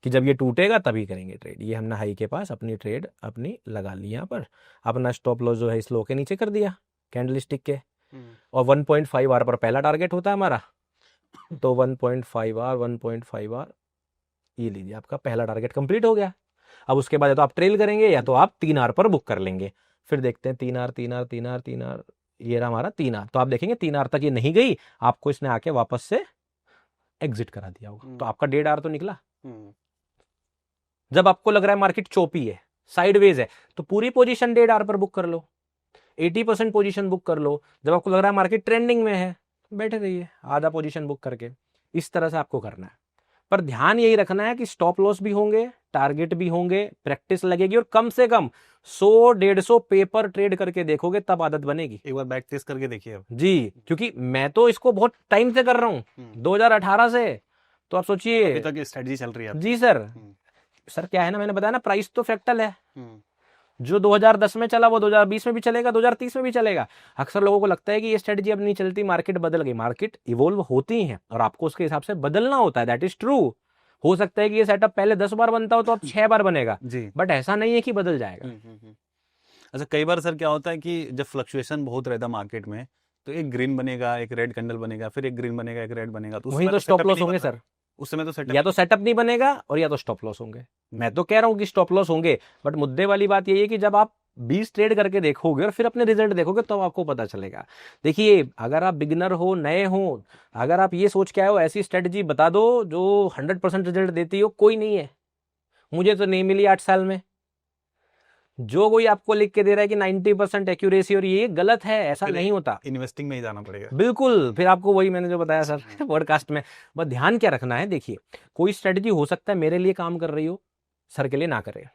कि जब ये टूटेगा तभी करेंगे ट्रेड। ये हमने हाई के पास अपनी ट्रेड अपनी लगा ली, यहाँ पर अपना स्टॉप लॉस जो है इस लो के नीचे कर दिया कैंडल स्टिक के, और 1.5 आवर पर पहला टारगेट होता है हमारा, तो 1.5 आवर 1.5 आवर, ये लीजिए आपका पहला टारगेट कंप्लीट हो गया। अब उसके बाद या तो आप ट्रेल करेंगे या तो आप 3 आवर पर बुक कर लेंगे। फिर देखते हैं 3 आवर 3 आवर 3 आवर 3 आवर, ये रहा हमारा 3 आवर। तो आप देखेंगे 3 आवर तक ये नहीं गई, आपको इसने आके वापस से एग्जिट करा दिया होगा, तो आपका 1.5 आवर तो निकला। जब आपको लग रहा है मार्केट चोपी है, साइडवेज है, तो पूरी पोजीशन 1.5 आवर पर बुक कर लो, 80% पोजीशन बुक कर लो। जब आपको लग रहा है मार्केट ट्रेंडिंग में है, बैठे रहिए आधा पोजीशन बुक करके। इस तरह से आपको करना है, पर ध्यान यही रखना है कि स्टॉप लॉस भी होंगे, टारगेट भी होंगे, प्रैक्टिस लगेगी, और कम से कम 100-150 पेपर ट्रेड करके देखोगे तब आदत बनेगी। एक बार बैक टेस्ट करके देखिए जी, क्योंकि मैं तो इसको बहुत टाइम से कर रहा हूँ, 2018 से। तो आप सोचिए अभी तक स्ट्रेटजी चल रही है जी सर। सर क्या है ना, मैंने बताया ना, प्राइस तो फ्रैक्टल है। जो 2010 में चला वो 2020 में भी चलेगा, 2030 में भी चलेगा। अक्सर लोगों को लगता है कि ये स्ट्रेटजी अब नहीं चलती, मार्केट बदल गई। मार्केट इवोल्व होती है और आपको उसके हिसाब से बदलना होता है, दैट इज ट्रू। हो सकता है कि ये सेटअप पहले 10 बार बनता हो तो अब 6 बार बनेगा जी, बट ऐसा नहीं है कि बदल जाएगा। अच्छा, कई बार सर क्या होता है कि जब फ्लक्चुएशन बहुत रहता है मार्केट में, तो एक ग्रीन बनेगा, एक रेड कैंडल बनेगा, फिर एक ग्रीन बनेगा, एक रेड बनेगा, तो वही तो स्टॉप लॉस होंगे सर। उस समय तो सेटअप, या तो सेटअप नहीं बनेगा और या तो स्टॉप लॉस होंगे। मैं तो कह रहा हूं कि स्टॉप लॉस होंगे, बट मुद्दे वाली बात यही है कि जब आप 20 ट्रेड करके देखोगे और फिर अपने रिजल्ट देखोगे तो आपको पता चलेगा। देखिए, अगर आप बिगिनर हो, नए हो, अगर आप ये सोच के आए हो ऐसी स्ट्रेटजी बता दो जो 100% रिजल्ट देती हो, कोई नहीं है। मुझे तो नहीं मिली 8 साल में। जो कोई आपको लिख के दे रहा है कि 90% एक्यूरेसी और ये गलत है, ऐसा नहीं होता। इन्वेस्टिंग में ही जाना पड़ेगा। बिल्कुल, फिर आपको वही मैंने जो बताया सर पॉडकास्ट में, बस ध्यान क्या रखना है। देखिए, कोई स्ट्रेटजी हो सकता है मेरे लिए काम कर रही हो, सर के लिए ना करे,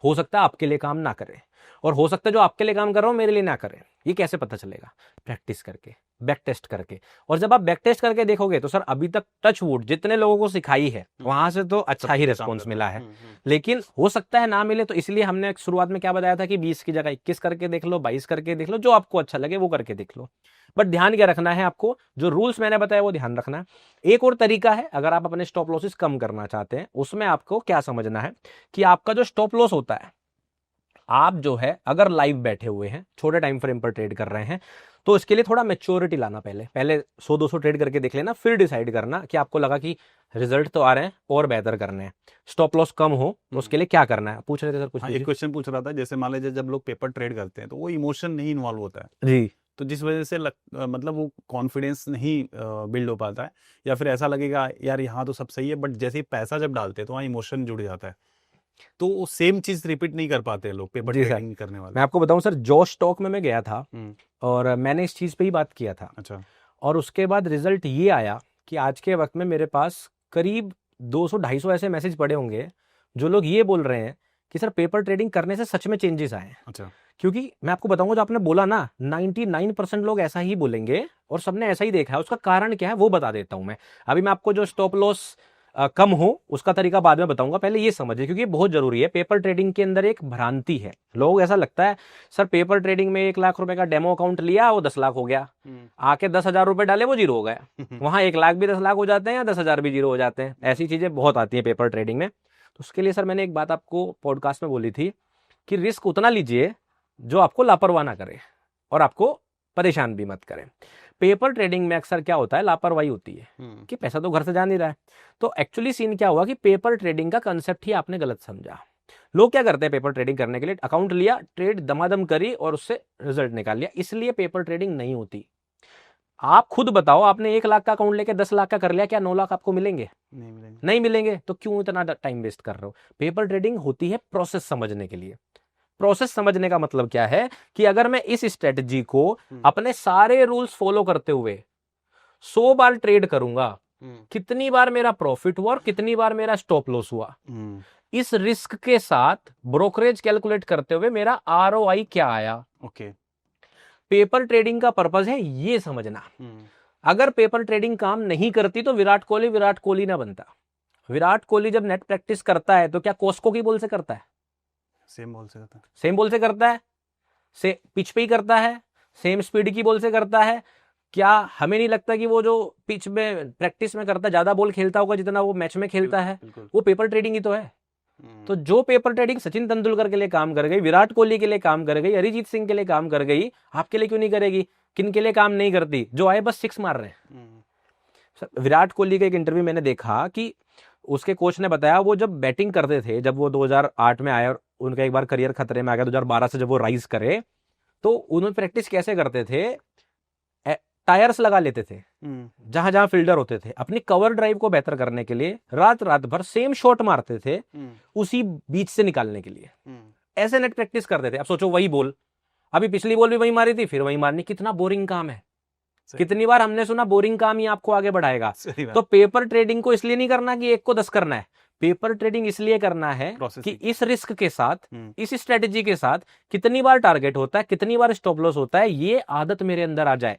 हो सकता है आपके लिए काम ना करे, और हो सकता है जो आपके लिए काम कर रहा हूं मेरे लिए ना करे। ये कैसे पता चलेगा? प्रैक्टिस करके, बैक टेस्ट करके। और जब आप बैक टेस्ट करके देखोगे तो सर अभी तक टच वुड जितने लोगों को सिखाई है वहां से तो अच्छा ही रिस्पॉन्स मिला है, लेकिन हो सकता है ना मिले। तो इसलिए हमने शुरुआत में क्या बताया था कि 20 की जगह 21 करके देख लो, 22 करके देख लो, जो आपको अच्छा लगे वो करके देख लो। बट ध्यान क्या रखना है, आपको जो रूल्स मैंने बताया वो ध्यान रखना है। एक और तरीका है, अगर आप अपने स्टॉप लॉसेस कम करना चाहते हैं, उसमें आपको क्या समझना है कि आपका जो स्टॉप लॉस होता है, आप जो है अगर लाइव बैठे हुए हैं, छोटे टाइम फ्रेम पर ट्रेड कर रहे हैं, तो इसके लिए थोड़ा मैच्योरिटी लाना। पहले 100-200 ट्रेड करके देख लेना, फिर डिसाइड करना कि आपको लगा कि रिजल्ट तो आ रहे हैं और बेहतर करने हैं, स्टॉप लॉस कम हो, तो उसके लिए क्या करना है। पूछ रहे थे सर कुछ? एक क्वेश्चन पूछ रहा था, जैसे मान लीजिए जब लोग पेपर ट्रेड करते हैं तो वो इमोशन नहीं इन्वॉल्व होता है जी, तो जिस वजह से मतलब वो कॉन्फिडेंस नहीं बिल्ड हो पाता है, या फिर ऐसा लगेगा यार यहाँ तो सब सही है, बट जैसे ही पैसा जब डालते हैं तो वहाँ इमोशन जुड़ जाता है, तो वो सेम चीज रिपीट नहीं कर पाते लोग पेपर ट्रेडिंग करने वाले। मैं आपको बताऊं सर, जॉश स्टॉक में मैं गया था और मैंने इस चीज पे ही बात किया था। अच्छा। और उसके बाद रिजल्ट ये आया कि आज के वक्त में मेरे पास करीब 200-250 ऐसे मैसेज पड़े होंगे जो लोग ये बोल रहे हैं कि सर पेपर ट्रेडिंग करने से सच में चेंजेस आए हैं। अच्छा। क्योंकि मैं आपको बताऊंगा, जो आपने बोला ना, 99% लोग ऐसा ही बोलेंगे और सबने ऐसा ही देखा है। उसका कारण क्या है वो बता देता हूं मैं। अभी मैं आपको जो स्टॉप लॉस कम हो, उसका तरीका बाद में बताऊंगा, पहले ये समझिए क्योंकि ये बहुत जरूरी है। पेपर ट्रेडिंग के अंदर एक भ्रांति है, लोग ऐसा लगता है सर पेपर ट्रेडिंग में 1 लाख रुपए का डेमो अकाउंट लिया वो 10 लाख हो गया, आके 10,000 रुपए डाले वो जीरो हो गया। वहां 1 लाख भी 10 लाख हो जाते हैं या 10,000 भी जीरो हो जाते हैं, ऐसी चीजें बहुत आती है पेपर ट्रेडिंग में। तो उसके लिए सर मैंने एक बात आपको पॉडकास्ट में बोली थी कि रिस्क उतना लीजिए जो आपको लापरवाह ना करे और आपको परेशान भी मत करे। पेपर ट्रेडिंग में अक्सर क्या होता है, लापरवाही होती है कि पैसा तो घर से जा नहीं रहा है। तो एक्चुअली सीन क्या हुआ कि पेपर ट्रेडिंग का कंसेप्ट ही आपने गलत समझा। लोग क्या करते हैं पेपर ट्रेडिंग करने के लिए, अकाउंट लिया, ट्रेड दमादम करी और उससे रिजल्ट निकाल लिया, इसलिए पेपर ट्रेडिंग नहीं होती। आप खुद बताओ, आपने 1 लाख का अकाउंट लेके 10 लाख का कर लिया, क्या 9 लाख आपको मिलेंगे? नहीं मिलेंगे। तो क्यों इतना टाइम वेस्ट कर रहे हो? पेपर ट्रेडिंग होती है प्रोसेस समझने के लिए। प्रोसेस समझने का मतलब क्या है कि अगर मैं इस स्ट्रेटजी को अपने सारे रूल्स फॉलो करते हुए 100 बार ट्रेड करूंगा, कितनी बार मेरा प्रॉफिट हुआ और कितनी बार मेरा स्टॉप लॉस हुआ, इस रिस्क के साथ ब्रोकरेज कैलकुलेट करते हुए मेरा आरओआई क्या आया। ओके। पेपर ट्रेडिंग का पर्पस है ये समझना। अगर पेपर ट्रेडिंग काम नहीं करती तो विराट कोहली ना बनता। विराट कोहली जब नेट प्रैक्टिस करता है तो क्या कोस्को की बॉल से करता है? सेम बॉल से करता है। सेम बॉल से करता है, से पिच पे ही करता है, सेम स्पीड की बॉल से करता है। क्या हमें नहीं लगता कि वो जो पिच में प्रैक्टिस में करता है ज्यादा बॉल खेलता होगा जितना वो मैच में खेलता है? वो पेपर ट्रेडिंग ही तो है। तो जो पेपर ट्रेडिंग सचिन तेंदुलकर के लिए काम कर गई, विराट कोहली के लिए काम कर गई, अरिजीत सिंह के लिए काम कर गई, आपके लिए क्यों नहीं करेगी? किन के लिए काम नहीं करती? जो आए बस 6 मार रहे हैं। विराट कोहली का एक इंटरव्यू मैंने देखा कि उसके कोच ने बताया वो जब बैटिंग करते थे, जब वो 2008 में आए और उनका एक बार करियर खतरे में आ गया, 2012 से जब वो राइज करे, तो उन्होंने प्रैक्टिस कैसे करते थे? टायर्स लगा लेते थे जहां जहां फील्डर होते थे, अपनी कवर ड्राइव को बेहतर करने के लिए रात भर सेम शॉट मारते थे उसी बीच से निकालने के लिए। ऐसे नेट प्रैक्टिस करते थे। अब सोचो वही बॉल, अभी पिछली बॉल भी वही मारी थी, फिर वही मारनी, कितना बोरिंग काम है। कितनी बार हमने सुना बोरिंग काम ही आपको आगे बढ़ाएगा। तो पेपर ट्रेडिंग को इसलिए नहीं करना कि 1 को 10 करना है, पेपर ट्रेडिंग इसलिए करना है कि इस रिस्क के साथ, इस स्ट्रेटेजी के साथ कितनी बार टारगेट होता है, कितनी बार स्टॉप लॉस होता है, ये आदत मेरे अंदर आ जाए।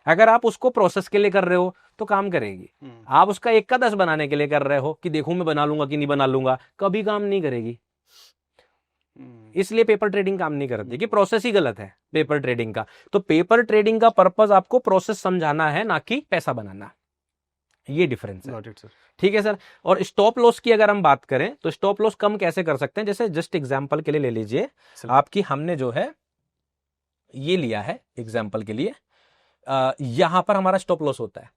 अगर आप उसको प्रोसेस के लिए कर रहे हो तो काम करेगी। आप उसका 1 का 10 बनाने के लिए कर रहे हो कि देखूं मैं बना लूंगा कि नहीं बना लूंगा, कभी काम नहीं करेगी। इसलिए पेपर ट्रेडिंग काम नहीं करती कि प्रोसेस ही गलत है पेपर ट्रेडिंग का। तो पेपर ट्रेडिंग का पर्पस आपको प्रोसेस समझाना है, ना कि पैसा बनाना। ये डिफरेंस है। ठीक है सर। और स्टॉप लॉस की अगर हम बात करें तो स्टॉप लॉस कम कैसे कर सकते हैं? जैसे जस्ट एग्जांपल के लिए ले लीजिए आपकी, हमने जो है ये लिया है एग्जांपल के लिए, यहां पर हमारा स्टॉप लॉस होता है।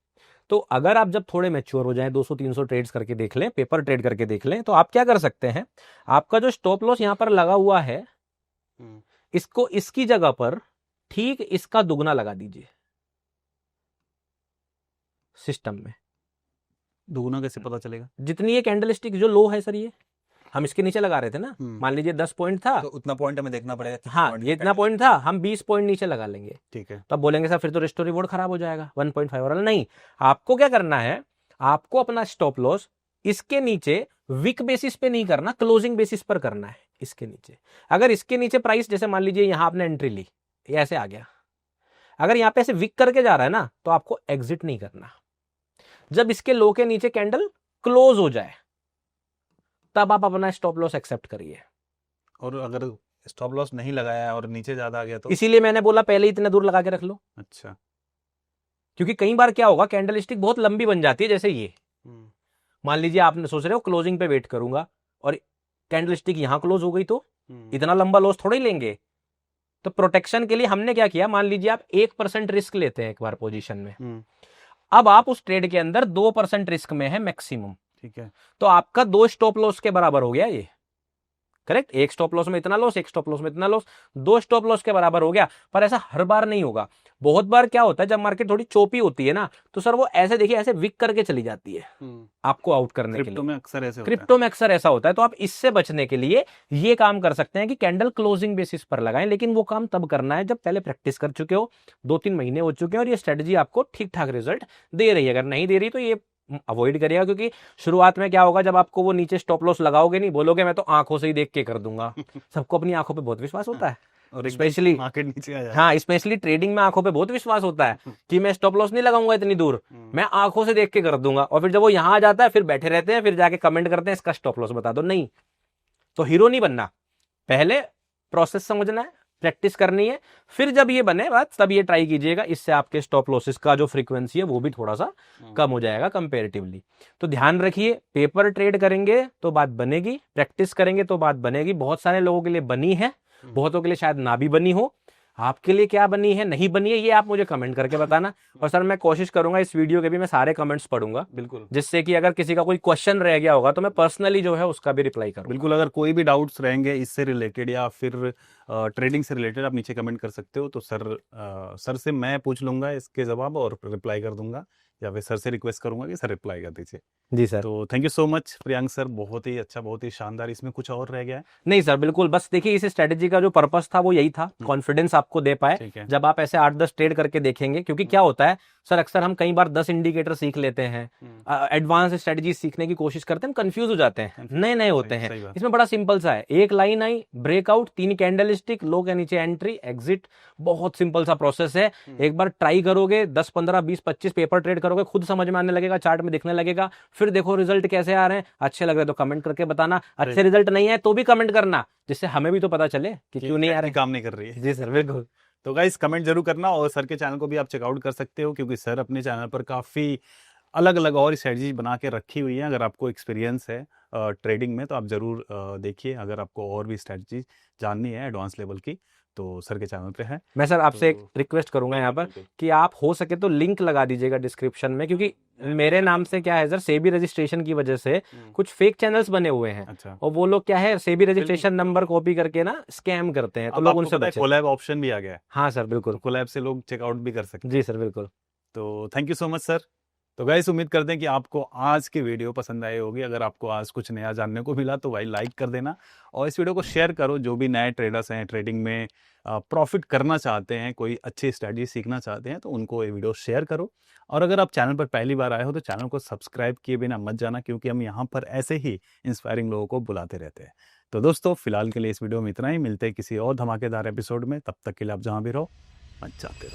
तो अगर आप जब थोड़े मैच्योर हो जाएं, 200-300 ट्रेड्स करके देख लें, पेपर ट्रेड करके देख लें, तो आप क्या कर सकते हैं, आपका जो स्टॉप लॉस यहां पर लगा हुआ है, इसको इसकी जगह पर ठीक इसका दुगना लगा दीजिए सिस्टम में। दुगना कैसे पता चलेगा? जितनी ये कैंडलस्टिक जो लो है सर, ये हम इसके नीचे लगा रहे थे ना, मान लीजिए 10 पॉइंट था, तो उतना पॉइंट हमें देखना पड़ेगा। हाँ, ये इतना पॉइंट था, हम 20 पॉइंट नीचे लगा लेंगे। ठीक है। तो आप बोलेंगे सर फिर तो रिस्टोर रिवॉर्ड खराब हो जाएगा 1.5 वाला। नहीं, आपको क्या करना है, आपको अपना स्टॉप लॉस इसके नीचे वीक बेसिस पे नहीं करना, क्लोजिंग बेसिस पर करना है। इसके नीचे, अगर इसके नीचे प्राइस, जैसे मान लीजिए यहां आपने एंट्री ली, ये ऐसे आ गया, अगर यहां पे ऐसे वीक करके जा रहा है ना, तो आपको एग्जिट नहीं करना। जब इसके लो के नीचे कैंडल क्लोज हो जाए तब आप अपना स्टॉप लॉस एक्सेप्ट करिए। और अगर स्टॉप लॉस नहीं लगाया और नीचे ज्यादा आ गया तो? इसीलिए मैंने बोला पहले ही इतने दूर लगा के रख लो। अच्छा। क्योंकि कई बार क्या होगा, कैंडलस्टिक बहुत लंबी बन जाती है, जैसे ये मान लीजिए आपने सोच रहे हो क्लोजिंग पे वेट करूंगा और कैंडलस्टिक यहां क्लोज हो गई, तो इतना लंबा लॉस थोड़ा ही लेंगे। तो प्रोटेक्शन के लिए हमने क्या किया, मान लीजिए आप 1% रिस्क लेते हैं एक बार पोजीशन में, अब आप उस ट्रेड के अंदर 2% रिस्क में है मैक्सिमम। ठीक है। तो आपका 2 स्टॉप लॉस के बराबर हो गया ये, करेक्ट। एक स्टॉप लॉस में इतना लॉस, एक स्टॉप लॉस में इतना लॉस, 2 स्टॉप लॉस के बराबर हो गया। पर ऐसा हर बार नहीं होगा। बहुत बार क्या होता है, जब मार्केट थोड़ी चोपी होती है ना, तो सर वो ऐसे देखिए ऐसे विक करके चली जाती है आपको आउट करने के लिए। क्रिप्टो में अक्सर ऐसे होता है। क्रिप्टो में अक्सर ऐसा होता है। तो आप इससे बचने के लिए ये काम कर सकते हैं कि कैंडल क्लोजिंग बेसिस पर लगाएं, लेकिन वो काम तब करना है जब पहले प्रैक्टिस कर चुके हो, 2-3 महीने हो चुके हैं और ये स्ट्रेटजी आपको ठीक ठाक रिजल्ट दे रही है। अगर नहीं दे रही तो ये अवॉइड करिएगा, क्योंकि शुरुआत में क्या होगा, जब आपको वो नीचे स्टॉप लॉस लगाओगे नहीं, बोलोगे मैं तो आंखों से ही देख के कर दूंगा। सबको अपनी आंखों पे बहुत विश्वास होता है, और एकदम स्पेशली मार्केट नीचे आ जाए। हाँ, स्पेशली ट्रेडिंग में आंखों पे बहुत विश्वास होता है कि मैं स्टॉप लॉस नहीं लगाऊंगा इतनी दूर, मैं आंखों से देख के कर दूंगा। और फिर जब वो यहां आ जाता है फिर बैठे रहते हैं, फिर जाके कमेंट करते हैं इसका स्टॉप लॉस बता दो। नहीं, तो हीरो नहीं बनना, पहले प्रोसेस समझना है, प्रैक्टिस करनी है, फिर जब ये बने बात तब ये ट्राई कीजिएगा। इससे आपके स्टॉप लॉसेस का जो फ्रीक्वेंसी है वो भी थोड़ा सा कम हो जाएगा कंपेरेटिवली। तो ध्यान रखिए, पेपर ट्रेड करेंगे तो बात बनेगी, प्रैक्टिस करेंगे तो बात बनेगी। बहुत सारे लोगों के लिए बनी है, बहुतों के लिए शायद ना भी बनी हो। आपके लिए क्या बनी है, नहीं बनी है, ये आप मुझे कमेंट करके बताना। और सर मैं कोशिश करूंगा इस वीडियो के भी मैं सारे कमेंट्स पढ़ूंगा, बिल्कुल जिससे कि अगर किसी का कोई क्वेश्चन रह गया होगा तो मैं पर्सनली जो है उसका भी रिप्लाई करूंगा। बिल्कुल। अगर कोई भी डाउट्स रहेंगे इससे रिलेटेड या फिर ट्रेडिंग से रिलेटेड, आप नीचे कमेंट कर सकते हो। तो सर से मैं पूछ लूंगा इसके जवाब और रिप्लाई कर दूंगा, या फिर सर से रिक्वेस्ट करूंगा कि सर रिप्लाई कर दीजिए। जी सर। तो thank you so much Priyank sir, बहुत ही अच्छा, बहुत ही शानदार। इसमें कुछ और रह गया है? नहीं सर, बिल्कुल, बस देखिए इस स्ट्रेटेजी का जो पर्पस था वो यही था, कॉन्फिडेंस आपको दे पाए। ठीक है। जब आप ऐसे 8-10 ट्रेड करके देखेंगे, क्योंकि क्या होता है सर, अक्सर हम कई बार 10 इंडिकेटर सीख लेते हैं, एडवांस स्ट्रेटेजी सीखने की कोशिश करते हैं, हम कंफ्यूज हो जाते हैं, नए नए होते हैं। सही बात। इसमें बड़ा सिंपल सा है, एक लाइन आई, ब्रेकआउट, 3 कैंडल स्टिक, लो के नीचे एंट्री, एग्जिट, बहुत सिंपल सा प्रोसेस है। एक बार ट्राई करोगे, 10, 15, 20, 25 पेपर ट्रेड करोगे, खुद समझ में आने लगेगा, चार्ट में दिखने लगेगा। फिर देखो रिजल्ट कैसे आ रहे हैं, अच्छे लग रहे तो कमेंट करके बताना, अच्छे रिजल्ट नहीं है तो भी कमेंट करना, जिससे हमें भी तो पता चले कि क्यों नहीं आ रहे, काम नहीं कर रही है। जी सर, बिल्कुल। तो गाइस कमेंट जरूर करना, और सर के चैनल को भी आप चेकआउट कर सकते हो, क्योंकि सर अपने चैनल पर काफ़ी अलग अलग और स्ट्रेटजी बना के रखी हुई है। अगर आपको एक्सपीरियंस है ट्रेडिंग में तो आप ज़रूर देखिए। अगर आपको और भी स्ट्रेटजी जाननी है एडवांस लेवल की तो सर के चैनल पे है। मैं सर आपसे एक रिक्वेस्ट करूंगा यहाँ पर कि आप हो सके तो लिंक लगा दीजिएगा डिस्क्रिप्शन में, क्योंकि मेरे नाम से क्या है सर, सेबी रजिस्ट्रेशन की वजह से कुछ फेक चैनल्स बने हुए हैं। अच्छा। और वो लोग क्या है, सेबी रजिस्ट्रेशन नंबर कॉपी करके ना स्कैम करते हैं, तो लोग उनसे बचें। कोलैब ऑप्शन भी आ गया है। हाँ सर, बिल्कुल। कोलैब से लोग चेकआउट भी कर सकते हैं। जी सर, बिल्कुल। तो thank you so much sir. तो गाइस उम्मीद करते हैं कि आपको आज की वीडियो पसंद आई होगी। अगर आपको आज कुछ नया जानने को मिला तो भाई लाइक कर देना, और इस वीडियो को शेयर करो। जो भी नए ट्रेडर्स हैं, ट्रेडिंग में प्रॉफिट करना चाहते हैं, कोई अच्छी स्ट्रैटेजी सीखना चाहते हैं, तो उनको ये वीडियो शेयर करो। और अगर आप चैनल पर पहली बार आए हो तो चैनल को सब्सक्राइब किए बिना मत जाना, क्योंकि हम यहाँ पर ऐसे ही इंस्पायरिंग लोगों को बुलाते रहते हैं। तो दोस्तों फिलहाल के लिए इस वीडियो में इतना ही, मिलते हैं किसी और धमाकेदार एपिसोड में। तब तक के लिए आप जहाँ भी रहो मत जाते रहो।